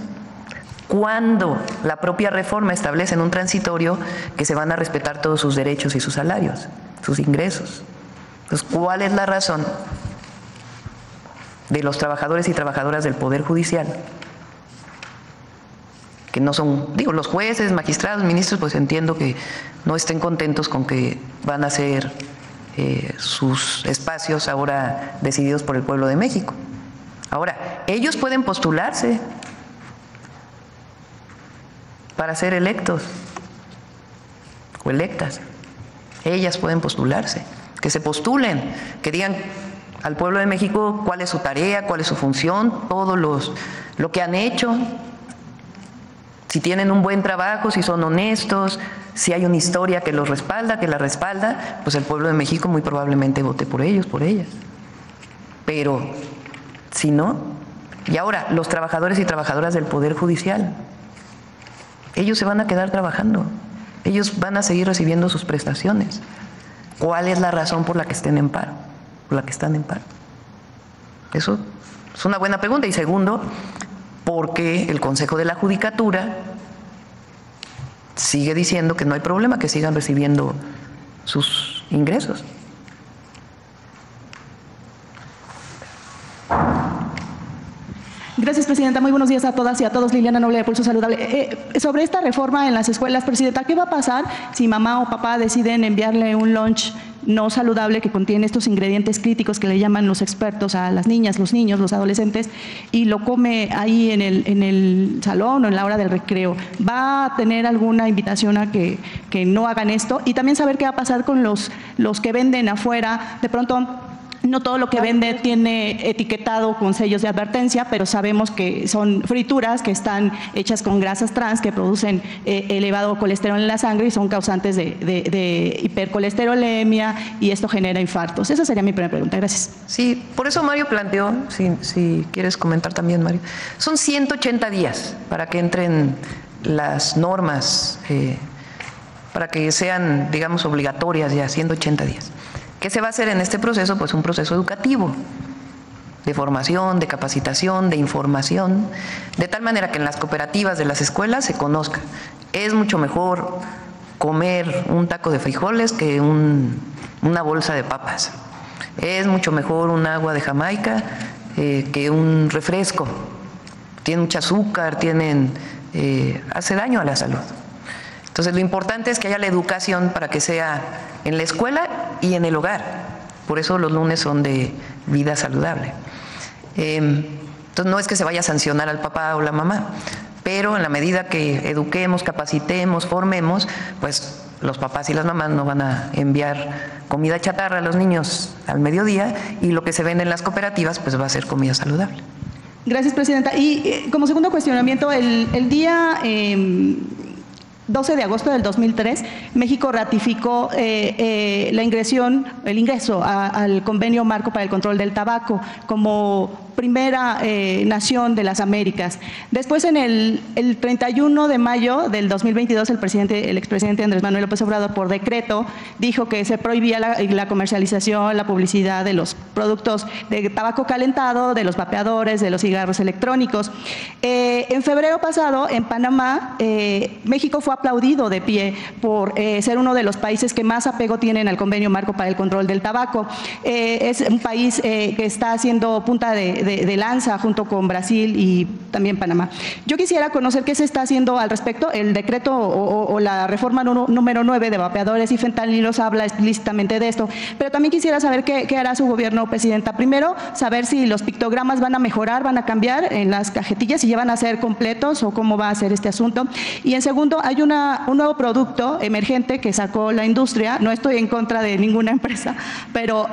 cuando la propia reforma establece en un transitorio que se van a respetar todos sus derechos y sus salarios, sus ingresos. Entonces, ¿cuál es la razón de los trabajadores y trabajadoras del Poder Judicial? Que no son, digo, los jueces, magistrados, ministros, pues entiendo que no estén contentos con que van a ser sus espacios ahora decididos por el pueblo de México. Ahora, ellos pueden postularse para ser electos o electas. Ellas pueden postularse, que se postulen, que digan al pueblo de México cuál es su tarea, cuál es su función, todo lo que han hecho. Si tienen un buen trabajo, si son honestos, si hay una historia que los respalda, que la respalda, pues el pueblo de México muy probablemente vote por ellos, por ellas. Pero si no, y ahora los trabajadores y trabajadoras del Poder Judicial, ellos se van a quedar trabajando, ellos van a seguir recibiendo sus prestaciones. ¿Cuál es la razón por la que estén en paro, por la que están en paro? Eso es una buena pregunta. Y segundo, porque el Consejo de la Judicatura sigue diciendo que no hay problema, que sigan recibiendo sus ingresos. Gracias, Presidenta. Muy buenos días a todas y a todos. Liliana Noble, de Pulso Saludable. Sobre esta reforma en las escuelas, Presidenta, ¿qué va a pasar si mamá o papá deciden enviarle un lunch no saludable que contiene estos ingredientes críticos que le llaman los expertos a las niñas, los niños, los adolescentes, y lo come ahí en el salón o en la hora del recreo? ¿Va a tener alguna invitación a que no hagan esto? Y también saber qué va a pasar con los que venden afuera. De pronto No todo lo que vende tiene etiquetado con sellos de advertencia, pero sabemos que son frituras que están hechas con grasas trans que producen elevado colesterol en la sangre y son causantes de hipercolesterolemia, y esto genera infartos. Esa sería mi primera pregunta. Gracias. Sí, por eso Mario planteó, si quieres comentar también, Mario, son 180 días para que entren las normas, para que sean, digamos, obligatorias ya, 180 días. ¿Qué se va a hacer en este proceso? Pues un proceso educativo, de formación, de capacitación, de información, de tal manera que en las cooperativas de las escuelas se conozca. Es mucho mejor comer un taco de frijoles que una bolsa de papas. Es mucho mejor un agua de Jamaica que un refresco. Tiene mucho azúcar, hace daño a la salud. Entonces, lo importante es que haya la educación para que sea en la escuela y en el hogar. Por eso los lunes son de vida saludable. Entonces, no es que se vaya a sancionar al papá o la mamá, pero en la medida que eduquemos, capacitemos, formemos, pues los papás y las mamás no van a enviar comida chatarra a los niños al mediodía, y lo que se vende en las cooperativas pues va a ser comida saludable. Gracias, Presidenta. Y como segundo cuestionamiento, el día 12 de agosto del 2003, México ratificó el ingreso al Convenio Marco para el Control del Tabaco como primera nación de las Américas. Después, en el 31 de mayo del 2022, el expresidente Andrés Manuel López Obrador, por decreto, dijo que se prohibía la comercialización, la publicidad de los productos de tabaco calentado, de los vapeadores, de los cigarros electrónicos. En febrero pasado, en Panamá, México fue aplaudido de pie por ser uno de los países que más apego tienen al Convenio Marco para el Control del Tabaco. Es un país que está haciendo punta de lanza junto con Brasil y también Panamá. Yo quisiera conocer qué se está haciendo al respecto. El decreto o la reforma número 9 de vapeadores y fentanilos habla explícitamente de esto, pero también quisiera saber qué hará su gobierno, Presidenta. Primero, saber si los pictogramas van a mejorar, van a cambiar en las cajetillas, si ya van a ser completos o cómo va a ser este asunto. Y en segundo, hay un nuevo producto emergente que sacó la industria. No estoy en contra de ninguna empresa, pero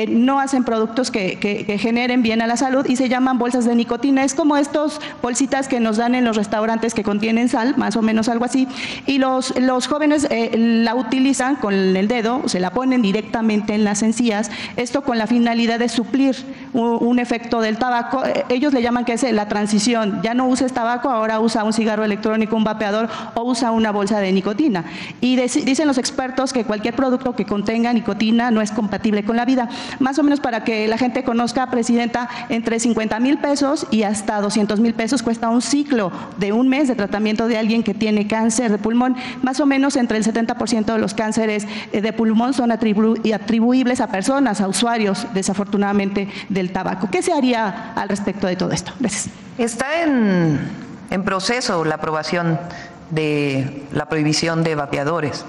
no hacen productos que generen bien a la salud, y se llaman bolsas de nicotina. Es como estos bolsitas que nos dan en los restaurantes que contienen sal, más o menos algo así, y los jóvenes la utilizan con el dedo, se la ponen directamente en las encías, esto con la finalidad de suplir un efecto del tabaco. Ellos le llaman que es la transición, ya no uses tabaco, ahora usa un cigarro electrónico, un vapeador, o usa una bolsa de nicotina. Y dicen los expertos que cualquier producto que contenga nicotina no es compatible con la vida. Más o menos, para que la gente conozca, Presidenta, entre 50,000 pesos y hasta 200,000 pesos cuesta un ciclo de un mes de tratamiento de alguien que tiene cáncer de pulmón. Más o menos entre el 70% de los cánceres de pulmón son atribuibles a personas, a usuarios, desafortunadamente, del tabaco. ¿Qué se haría al respecto de todo esto? Gracias. Está en proceso la aprobación de la prohibición de vapeadores.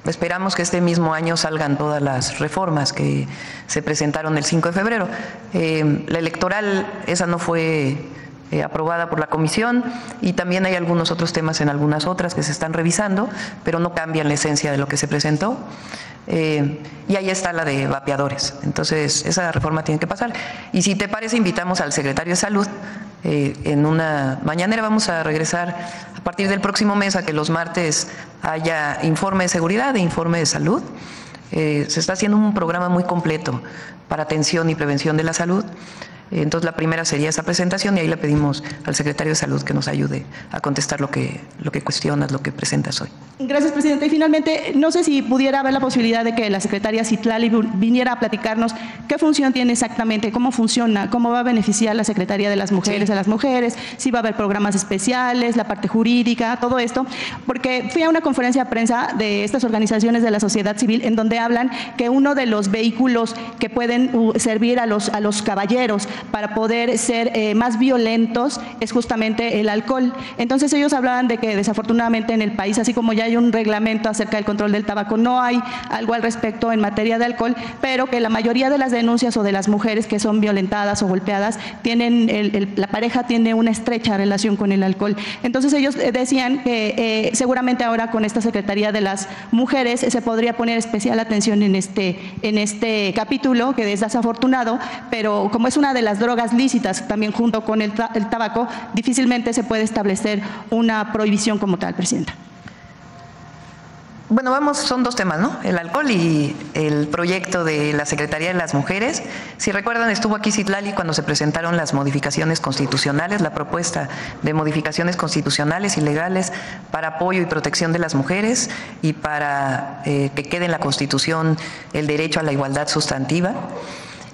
Esperamos que este mismo año salgan todas las reformas que se presentaron el 5 de febrero. La electoral, esa no fue aprobada por la comisión, y también hay algunos otros temas en algunas otras que se están revisando, pero no cambian la esencia de lo que se presentó. Y ahí está la de vapeadores. Entonces, esa reforma tiene que pasar. Y si te parece, invitamos al secretario de Salud. En una mañanera vamos a regresar a partir del próximo mes a que los martes haya informe de seguridad e informe de salud. Se está haciendo un programa muy completo para atención y prevención de la salud. Entonces, la primera sería esa presentación, y ahí le pedimos al secretario de Salud que nos ayude a contestar lo que cuestionas, lo que presentas hoy. Gracias, Presidenta. Y finalmente, no sé si pudiera haber la posibilidad de que la secretaria Citlali viniera a platicarnos qué función tiene exactamente, cómo funciona, cómo va a beneficiar la Secretaría de las Mujeres a las mujeres, si va a haber programas especiales, la parte jurídica, todo esto, porque fui a una conferencia de prensa de estas organizaciones de la sociedad civil en donde hablan que uno de los vehículos que pueden servir a los caballeros para poder ser más violentos es justamente el alcohol. Entonces ellos hablaban de que desafortunadamente en el país, así como ya hay un reglamento acerca del control del tabaco, no hay algo al respecto en materia de alcohol, pero que la mayoría de las denuncias o de las mujeres que son violentadas o golpeadas tienen, la pareja tiene una estrecha relación con el alcohol. Entonces ellos decían que seguramente ahora con esta Secretaría de las Mujeres se podría poner especial atención en este capítulo, que es desafortunado, pero como es una de las drogas lícitas también junto con el tabaco, difícilmente se puede establecer una prohibición como tal, Presidenta. Bueno, son dos temas, ¿no? El alcohol y el proyecto de la Secretaría de las Mujeres. Si recuerdan, estuvo aquí Citlali cuando se presentaron las modificaciones constitucionales, la propuesta de modificaciones constitucionales y legales para apoyo y protección de las mujeres y para que quede en la Constitución el derecho a la igualdad sustantiva.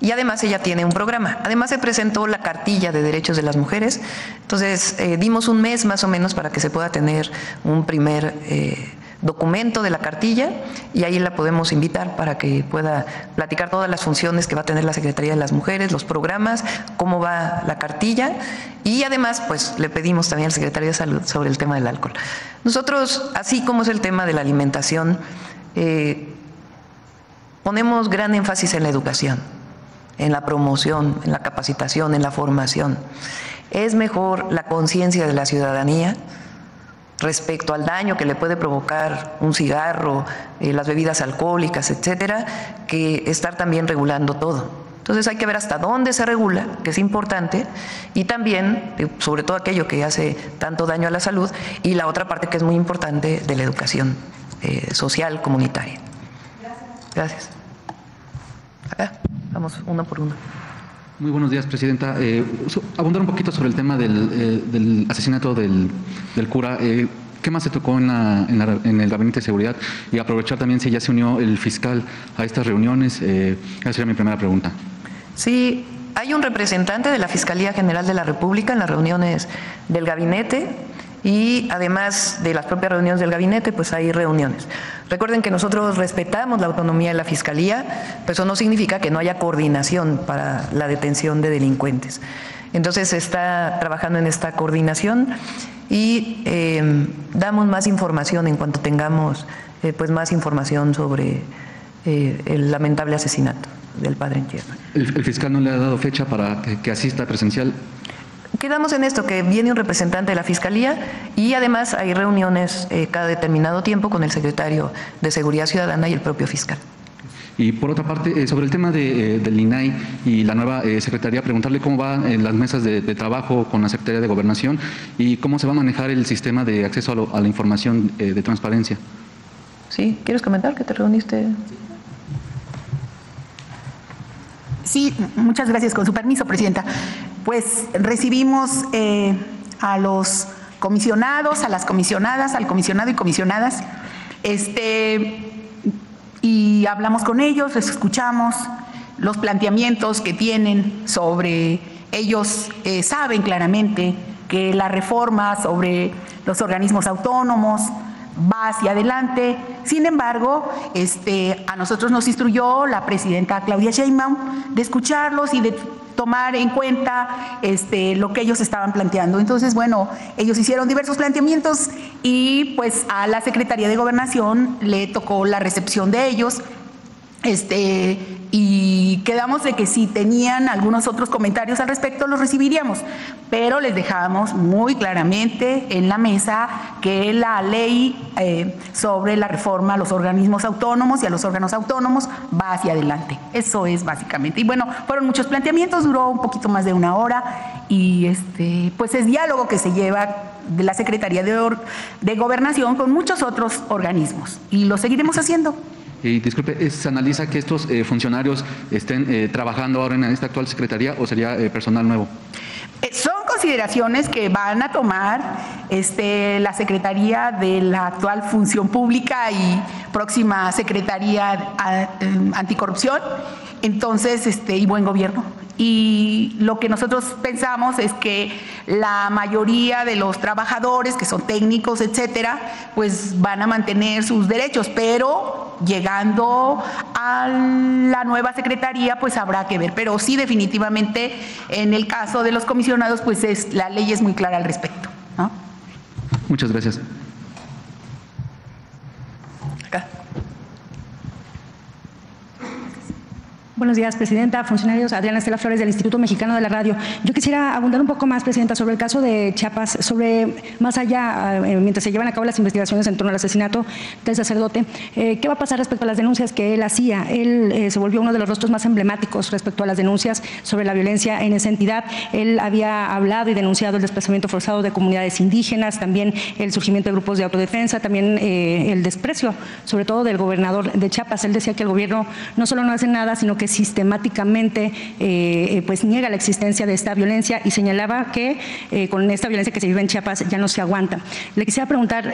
Y además ella tiene un programa. Además se presentó la cartilla de derechos de las mujeres. Entonces dimos un mes más o menos para que se pueda tener un primer documento de la cartilla y ahí la podemos invitar para que pueda platicar todas las funciones que va a tener la Secretaría de las Mujeres, los programas, cómo va la cartilla y además pues le pedimos también al Secretario de Salud sobre el tema del alcohol. Nosotros, así como es el tema de la alimentación, ponemos gran énfasis en la educación, en la promoción, en la capacitación, en la formación. Es mejor la conciencia de la ciudadanía respecto al daño que le puede provocar un cigarro, las bebidas alcohólicas, etcétera, que estar también regulando todo. Entonces hay que ver hasta dónde se regula, que es importante, y también, sobre todo aquello que hace tanto daño a la salud, y la otra parte que es muy importante de la educación social, comunitaria. Gracias. Acá, vamos uno por uno. Muy buenos días, Presidenta. Abundar un poquito sobre el tema del asesinato del cura. ¿Qué más se tocó en el Gabinete de Seguridad? Y aprovechar también si ya se unió el fiscal a estas reuniones. Esa sería mi primera pregunta. Sí, hay un representante de la Fiscalía General de la República en las reuniones del gabinete y además de las propias reuniones del gabinete, pues hay reuniones. Recuerden que nosotros respetamos la autonomía de la Fiscalía, pero eso no significa que no haya coordinación para la detención de delincuentes. Entonces se está trabajando en esta coordinación y damos más información en cuanto tengamos pues más información sobre el lamentable asesinato del padre Encherro. ¿El fiscal no le ha dado fecha para que asista presencial? Quedamos en esto, que viene un representante de la Fiscalía y además hay reuniones cada determinado tiempo con el secretario de Seguridad Ciudadana y el propio fiscal. Y por otra parte, sobre el tema del INAI y la nueva Secretaría, preguntarle cómo van las mesas de trabajo con la Secretaría de Gobernación y cómo se va a manejar el sistema de acceso a la información de transparencia. Sí, ¿quieres comentar que te reuniste? Sí, muchas gracias. Con su permiso, Presidenta. Pues recibimos a los comisionados, a las comisionadas, al comisionado y comisionadas, y hablamos con ellos, les escuchamos los planteamientos que tienen sobre ellos. Saben claramente que la reforma sobre los organismos autónomos va hacia adelante. Sin embargo, a nosotros nos instruyó la presidenta Claudia Sheinbaum de escucharlos y de tomar en cuenta lo que ellos estaban planteando. Entonces, bueno, ellos hicieron diversos planteamientos y pues a la Secretaría de Gobernación le tocó la recepción de ellos. Y quedamos de que si tenían algunos otros comentarios al respecto los recibiríamos, pero les dejamos muy claramente en la mesa que la ley sobre la reforma a los organismos autónomos y a los órganos autónomos va hacia adelante. Eso es básicamente. Y bueno, fueron muchos planteamientos, duró un poquito más de una hora y pues es diálogo que se lleva de la Secretaría de Gobernación con muchos otros organismos y lo seguiremos haciendo. Y disculpe, ¿se analiza que estos funcionarios estén trabajando ahora en esta actual secretaría o sería personal nuevo? Son consideraciones que van a tomar la Secretaría de la actual Función Pública y próxima Secretaría Anticorrupción, entonces, y Buen Gobierno. y lo que nosotros pensamos es que la mayoría de los trabajadores, que son técnicos, etcétera, pues van a mantener sus derechos, pero llegando a la nueva secretaría, pues habrá que ver. Pero sí, definitivamente, en el caso de los comisionados, pues la ley es muy clara al respecto, ¿no? Muchas gracias. Acá. Buenos días, Presidenta, funcionarios. Adriana Estela Flores, del Instituto Mexicano de la Radio. Yo quisiera abundar un poco más, Presidenta, sobre el caso de Chiapas, sobre más allá, mientras se llevan a cabo las investigaciones en torno al asesinato del sacerdote, ¿qué va a pasar respecto a las denuncias que él hacía? Él se volvió uno de los rostros más emblemáticos respecto a las denuncias sobre la violencia en esa entidad. Él había hablado y denunciado el desplazamiento forzado de comunidades indígenas, también el surgimiento de grupos de autodefensa, también el desprecio, sobre todo del gobernador de Chiapas. Él decía que el gobierno no solo no hace nada, sino que sistemáticamente pues niega la existencia de esta violencia y señalaba que con esta violencia que se vive en Chiapas ya no se aguanta. Le quisiera preguntar,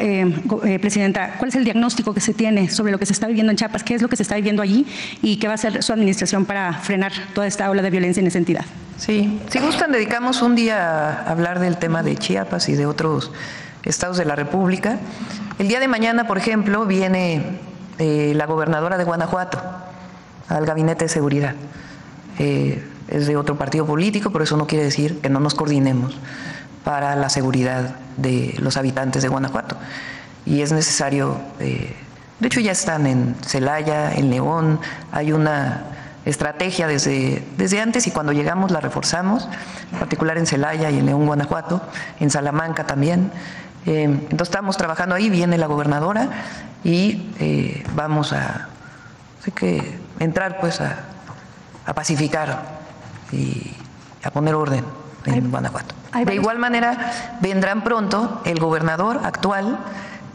Presidenta, ¿cuál es el diagnóstico que se tiene sobre lo que se está viviendo en Chiapas? ¿Qué es lo que se está viviendo allí y qué va a hacer su administración para frenar toda esta ola de violencia en esa entidad? Sí, si gustan, dedicamos un día a hablar del tema de Chiapas y de otros estados de la República. El día de mañana, por ejemplo, viene la gobernadora de Guanajuato al Gabinete de Seguridad. Es de otro partido político, pero eso no quiere decir que no nos coordinemos para la seguridad de los habitantes de Guanajuato. Y es necesario, de hecho ya están en Celaya, en León, hay una estrategia desde antes y cuando llegamos la reforzamos, en particular en Celaya y en León, Guanajuato, en Salamanca también. Entonces estamos trabajando ahí, viene la gobernadora y vamos a entrar pues a pacificar y a poner orden en Guanajuato. De igual manera vendrán pronto el gobernador actual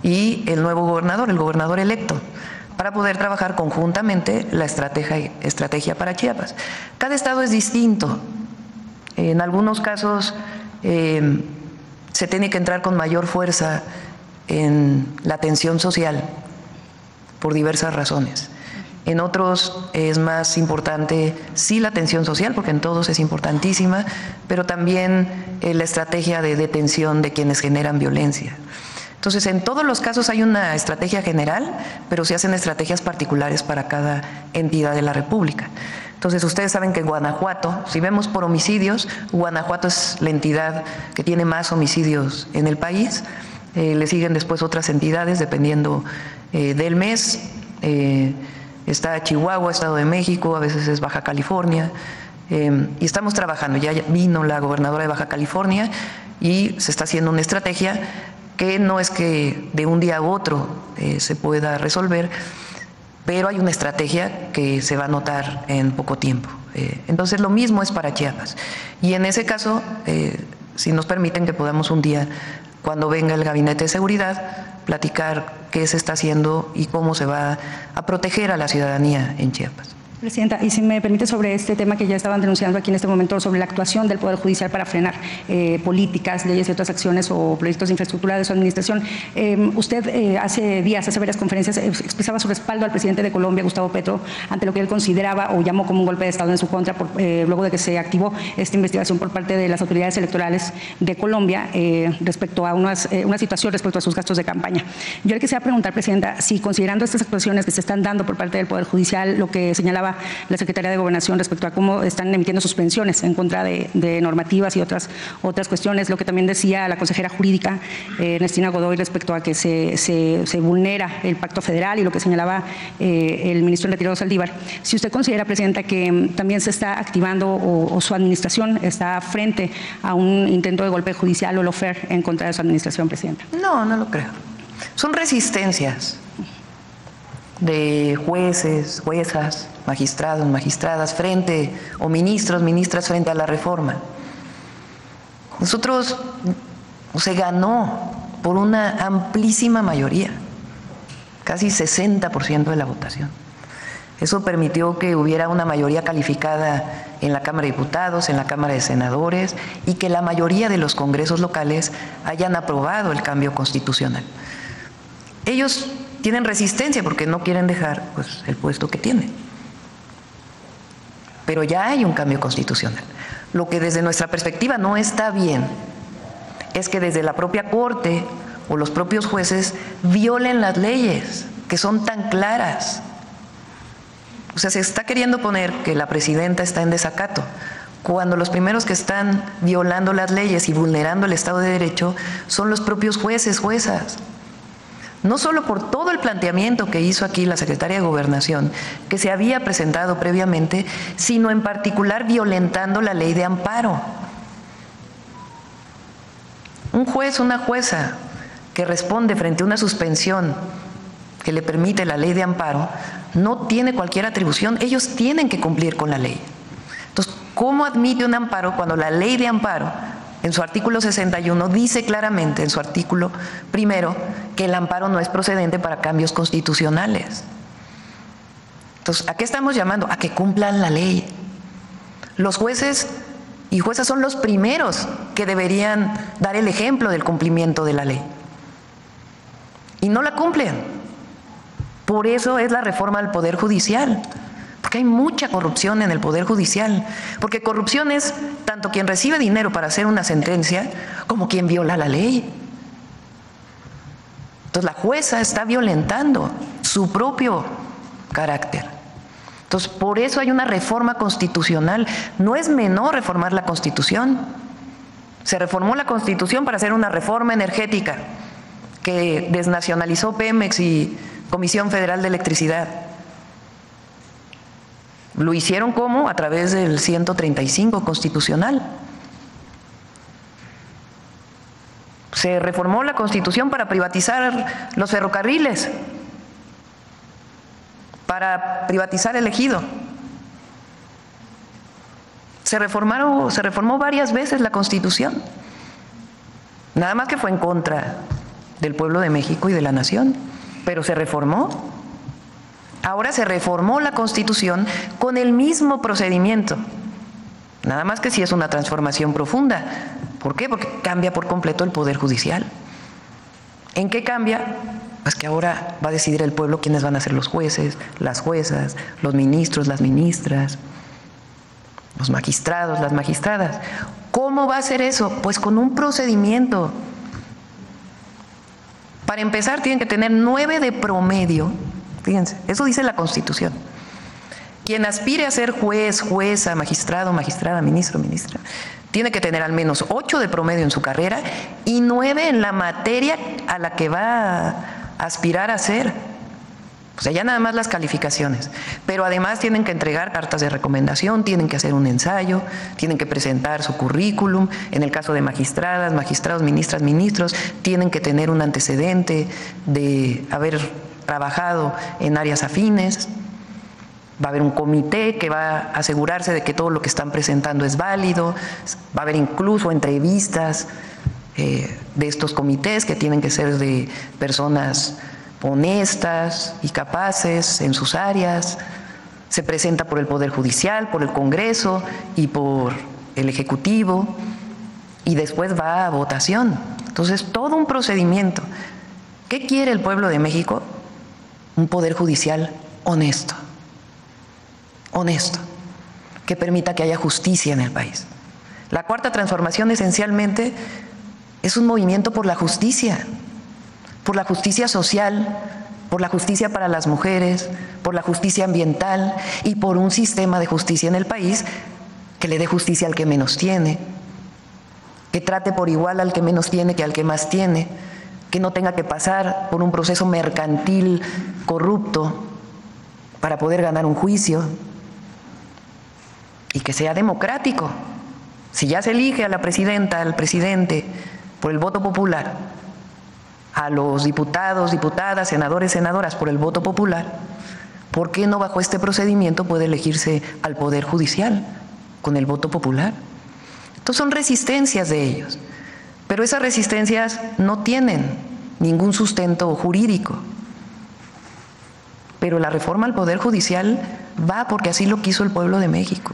y el nuevo gobernador, el gobernador electo, para poder trabajar conjuntamente la estrategia para Chiapas. Cada estado es distinto. En algunos casos se tiene que entrar con mayor fuerza en la atención social por diversas razones. En otros es más importante, sí, la atención social, porque en todos es importantísima, pero también la estrategia de detención de quienes generan violencia. Entonces, en todos los casos hay una estrategia general, pero se hacen estrategias particulares para cada entidad de la República. Entonces, ustedes saben que en Guanajuato, si vemos por homicidios, Guanajuato es la entidad que tiene más homicidios en el país. Le siguen después otras entidades, dependiendo del mes. Está Chihuahua, Estado de México, a veces es Baja California, y estamos trabajando. Ya vino la gobernadora de Baja California y se está haciendo una estrategia que no es que de un día a otro se pueda resolver, pero hay una estrategia que se va a notar en poco tiempo. Entonces lo mismo es para Chiapas. Y en ese caso, si nos permiten que podamos un día, cuando venga el Gabinete de Seguridad, platicar qué se está haciendo y cómo se va a proteger a la ciudadanía en Chiapas. Presidenta, y si me permite sobre este tema que ya estaban denunciando aquí en este momento, sobre la actuación del Poder Judicial para frenar políticas, leyes y otras acciones o proyectos de infraestructura de su administración. Usted hace varias conferencias, expresaba su respaldo al presidente de Colombia, Gustavo Petro, ante lo que él consideraba o llamó como un golpe de Estado en su contra, luego de que se activó esta investigación por parte de las autoridades electorales de Colombia respecto a una situación respecto a sus gastos de campaña. Yo le quisiera preguntar, Presidenta, si considerando estas actuaciones que se están dando por parte del Poder Judicial, lo que señalaba la Secretaría de Gobernación respecto a cómo están emitiendo suspensiones en contra de normativas y otras cuestiones, lo que también decía la consejera jurídica Ernestina Godoy respecto a que se vulnera el pacto federal y lo que señalaba el ministro en retiro Saldívar. Si usted considera, Presidenta, que también se está activando o su administración está frente a un intento de golpe judicial o lawfare en contra de su administración, Presidenta. No, no lo creo. Son resistencias de jueces, juezas, magistrados, magistradas frente, o ministros, ministras frente a la reforma. Nosotros se ganó por una amplísima mayoría, casi 60% de la votación. Eso permitió que hubiera una mayoría calificada en la Cámara de Diputados, en la Cámara de Senadores, y que la mayoría de los congresos locales hayan aprobado el cambio constitucional. Ellos tienen resistencia porque no quieren dejar pues el puesto que tienen. pero ya hay un cambio constitucional. Lo que desde nuestra perspectiva no está bien es que desde la propia Corte o los propios jueces violen las leyes que son tan claras. O sea, se está queriendo poner que la presidenta está en desacato, cuando los primeros que están violando las leyes y vulnerando el Estado de Derecho son los propios jueces, juezas. No solo por todo el planteamiento que hizo aquí la secretaria de Gobernación, que se había presentado previamente, sino en particular violentando la ley de amparo. Un juez, una jueza que responde frente a una suspensión que le permite la ley de amparo, no tiene cualquier atribución, ellos tienen que cumplir con la ley. Entonces, ¿cómo admite un amparo cuando la ley de amparo, en su artículo 61, dice claramente en su artículo primero que el amparo no es procedente para cambios constitucionales? Entonces, ¿a qué estamos llamando? A que cumplan la ley. Los jueces y juezas son los primeros que deberían dar el ejemplo del cumplimiento de la ley. Y no la cumplen. Por eso es la reforma del Poder Judicial. Porque hay mucha corrupción en el Poder Judicial. Porque corrupción es tanto quien recibe dinero para hacer una sentencia como quien viola la ley. Entonces la jueza está violentando su propio carácter. Entonces por eso hay una reforma constitucional. No es menor reformar la Constitución. Se reformó la Constitución para hacer una reforma energética que desnacionalizó Pemex y Comisión Federal de Electricidad. Lo hicieron ¿cómo? A través del 135 constitucional. Se reformó la Constitución para privatizar los ferrocarriles, para privatizar el ejido. Se reformó varias veces la Constitución. Nada más que fue en contra del pueblo de México y de la nación, pero se reformó. Ahora se reformó la Constitución con el mismo procedimiento, nada más que si es una transformación profunda. ¿Por qué? Porque cambia por completo el Poder Judicial. ¿En qué cambia? Pues que ahora va a decidir el pueblo quiénes van a ser los jueces, las juezas, los ministros, las ministras, los magistrados, las magistradas. ¿Cómo va a ser eso? Pues con un procedimiento. Para empezar, tienen que tener 9 de promedio. Fíjense, eso dice la Constitución. Quien aspire a ser juez, jueza, magistrado, magistrada, ministro, ministra, tiene que tener al menos 8 de promedio en su carrera y 9 en la materia a la que va a aspirar a ser. O sea, ya nada más las calificaciones. Pero además tienen que entregar cartas de recomendación, tienen que hacer un ensayo, tienen que presentar su currículum. En el caso de magistradas, magistrados, ministras, ministros, tienen que tener un antecedente de haber trabajado en áreas afines. Va a haber un comité que va a asegurarse de que todo lo que están presentando es válido. Va a haber incluso entrevistas de estos comités que tienen que ser de personas honestas y capaces en sus áreas. Se presenta por el Poder Judicial, por el Congreso y por el Ejecutivo y después va a votación. Entonces, todo un procedimiento. ¿Qué quiere el pueblo de México? Un Poder Judicial honesto. Honesto, que permita que haya justicia en el país. La Cuarta Transformación esencialmente es un movimiento por la justicia social, por la justicia para las mujeres, por la justicia ambiental y por un sistema de justicia en el país que le dé justicia al que menos tiene, que trate por igual al que menos tiene que al que más tiene, que no tenga que pasar por un proceso mercantil corrupto para poder ganar un juicio, y que sea democrático. Si ya se elige a la presidenta, al presidente, por el voto popular, a los diputados, diputadas, senadores, senadoras, por el voto popular, ¿por qué no bajo este procedimiento puede elegirse al Poder Judicial con el voto popular? Entonces son resistencias de ellos, pero esas resistencias no tienen ningún sustento jurídico. Pero la reforma al Poder Judicial va porque así lo quiso el pueblo de México.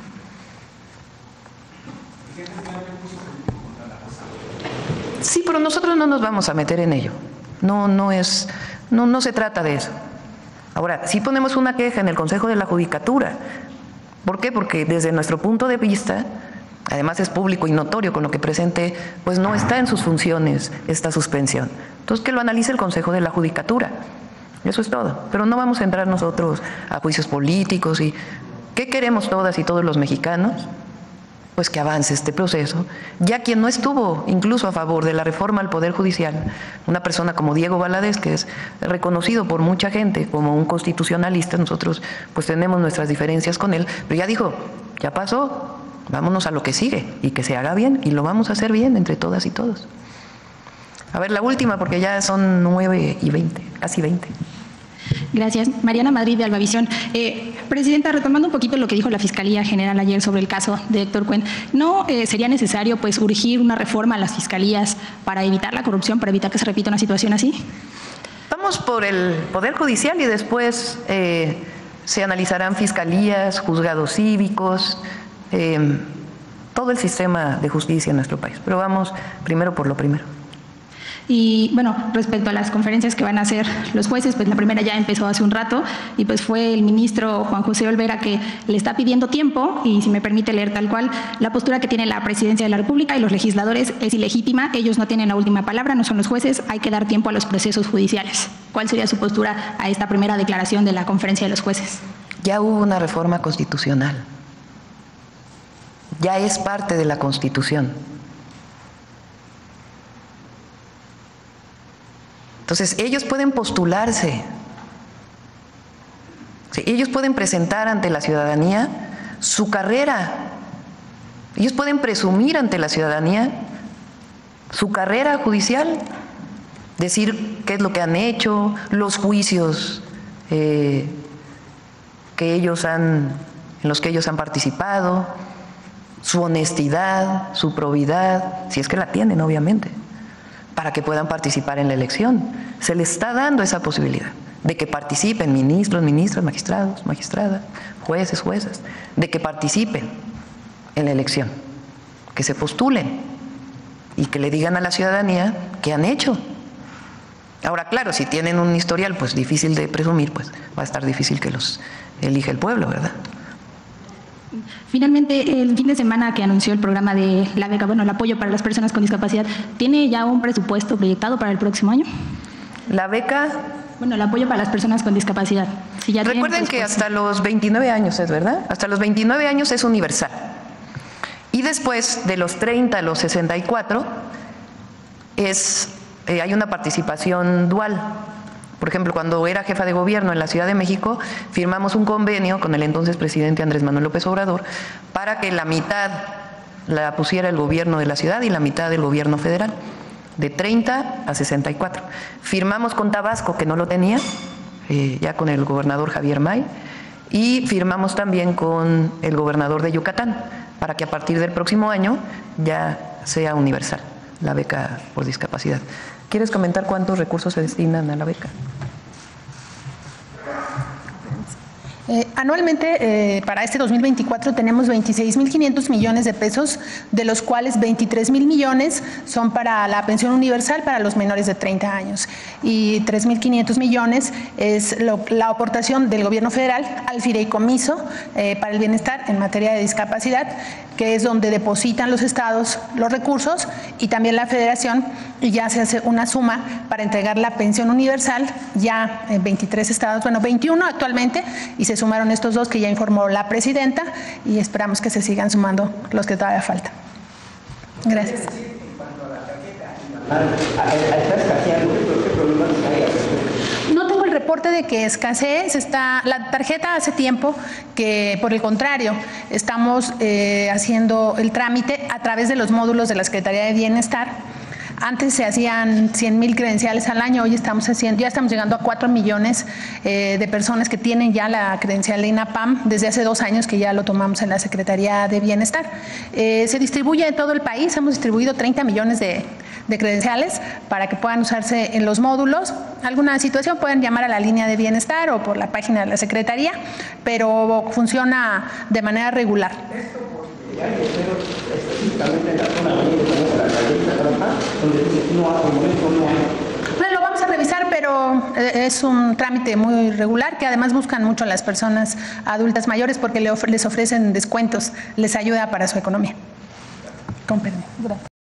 Sí, pero nosotros no nos vamos a meter en ello. No se trata de eso. Ahora, si ponemos una queja en el Consejo de la Judicatura, ¿Por qué? Porque desde nuestro punto de vista, además es público y notorio con lo que presente, pues no está en sus funciones esta suspensión. Entonces que lo analice el Consejo de la Judicatura. Eso es todo. Pero no vamos a entrar nosotros a juicios políticos y ¿qué queremos todas y todos los mexicanos? Pues que avance este proceso. Ya quien no estuvo incluso a favor de la reforma al Poder Judicial, una persona como Diego Valadez, que es reconocido por mucha gente como un constitucionalista, nosotros pues tenemos nuestras diferencias con él, pero ya dijo, ya pasó, vámonos a lo que sigue y que se haga bien y lo vamos a hacer bien entre todas y todos. A ver, la última, porque ya son 9:20, casi 20. Gracias. Mariana Madrid, de Albavisión. Presidenta, retomando un poquito lo que dijo la Fiscalía General ayer sobre el caso de Héctor Cuen, ¿no sería necesario pues urgir una reforma a las fiscalías para evitar la corrupción, para evitar que se repita una situación así? Vamos por el Poder Judicial y después se analizarán fiscalías, juzgados cívicos, todo el sistema de justicia en nuestro país. Pero vamos primero por lo primero. Y bueno, respecto a las conferencias que van a hacer los jueces, pues la primera ya empezó hace un rato y pues fue el ministro Juan José Olvera que le está pidiendo tiempo y si me permite leer tal cual, la postura que tiene la Presidencia de la República y los legisladores es ilegítima, ellos no tienen la última palabra, no son los jueces, hay que dar tiempo a los procesos judiciales. ¿Cuál sería su postura a esta primera declaración de la conferencia de los jueces? Ya hubo una reforma constitucional, ya es parte de la Constitución. Entonces, ellos pueden postularse, ¿sí? Ellos pueden presentar ante la ciudadanía su carrera, ellos pueden presumir ante la ciudadanía su carrera judicial, decir qué es lo que han hecho, los juicios en los que ellos han participado, su honestidad, su probidad, si es que la tienen, obviamente, para que puedan participar en la elección. Se les está dando esa posibilidad de que participen ministros, ministras, magistrados, magistradas, jueces, juezas, de que participen en la elección, que se postulen y que le digan a la ciudadanía qué han hecho. Ahora, claro, si tienen un historial pues difícil de presumir, pues va a estar difícil que los elija el pueblo, ¿verdad? Finalmente, el fin de semana que anunció el programa de la beca, bueno, el apoyo para las personas con discapacidad, ¿tiene ya un presupuesto proyectado para el próximo año? La beca... Bueno, el apoyo para las personas con discapacidad. Si ya recuerden que hasta los 29 años es, ¿verdad? Hasta los 29 años es universal. Y después, de los 30 a los 64, hay una participación dual. Por ejemplo, cuando era jefa de gobierno en la Ciudad de México, firmamos un convenio con el entonces presidente Andrés Manuel López Obrador para que la mitad la pusiera el gobierno de la ciudad y la mitad del gobierno federal, de 30 a 64. Firmamos con Tabasco, que no lo tenía, ya con el gobernador Javier May, y firmamos también con el gobernador de Yucatán, para que a partir del próximo año ya sea universal la beca por discapacidad. ¿Quieres comentar cuántos recursos se destinan a la beca? Anualmente, para este 2024, tenemos 26.500 millones de pesos, de los cuales 23.000 millones son para la pensión universal para los menores de 30 años y 3.500 millones es la aportación del gobierno federal al fideicomiso para el bienestar en materia de discapacidad, que es donde depositan los estados los recursos y también la federación, y ya se hace una suma para entregar la pensión universal ya en 23 estados, bueno, 21 actualmente, y se sumaron estos dos que ya informó la presidenta y esperamos que se sigan sumando los que todavía faltan. Gracias. No tengo el reporte de que escasee, la tarjeta hace tiempo que, por el contrario, estamos haciendo el trámite a través de los módulos de la Secretaría de Bienestar. Antes se hacían 100,000 credenciales al año, hoy ya estamos llegando a 4 millones de personas que tienen ya la credencial de INAPAM desde hace 2 años que ya lo tomamos en la Secretaría de Bienestar. Se distribuye en todo el país, hemos distribuido 30 millones de credenciales para que puedan usarse en los módulos. Alguna situación pueden llamar a la línea de bienestar o por la página de la Secretaría, pero funciona de manera regular. Específicamente en la zona de la calle donde no hay, por momento no hay. Bueno, lo vamos a revisar, pero es un trámite muy regular que además buscan mucho a las personas adultas mayores porque les ofrecen descuentos, les ayuda para su economía. Con permiso. Gracias.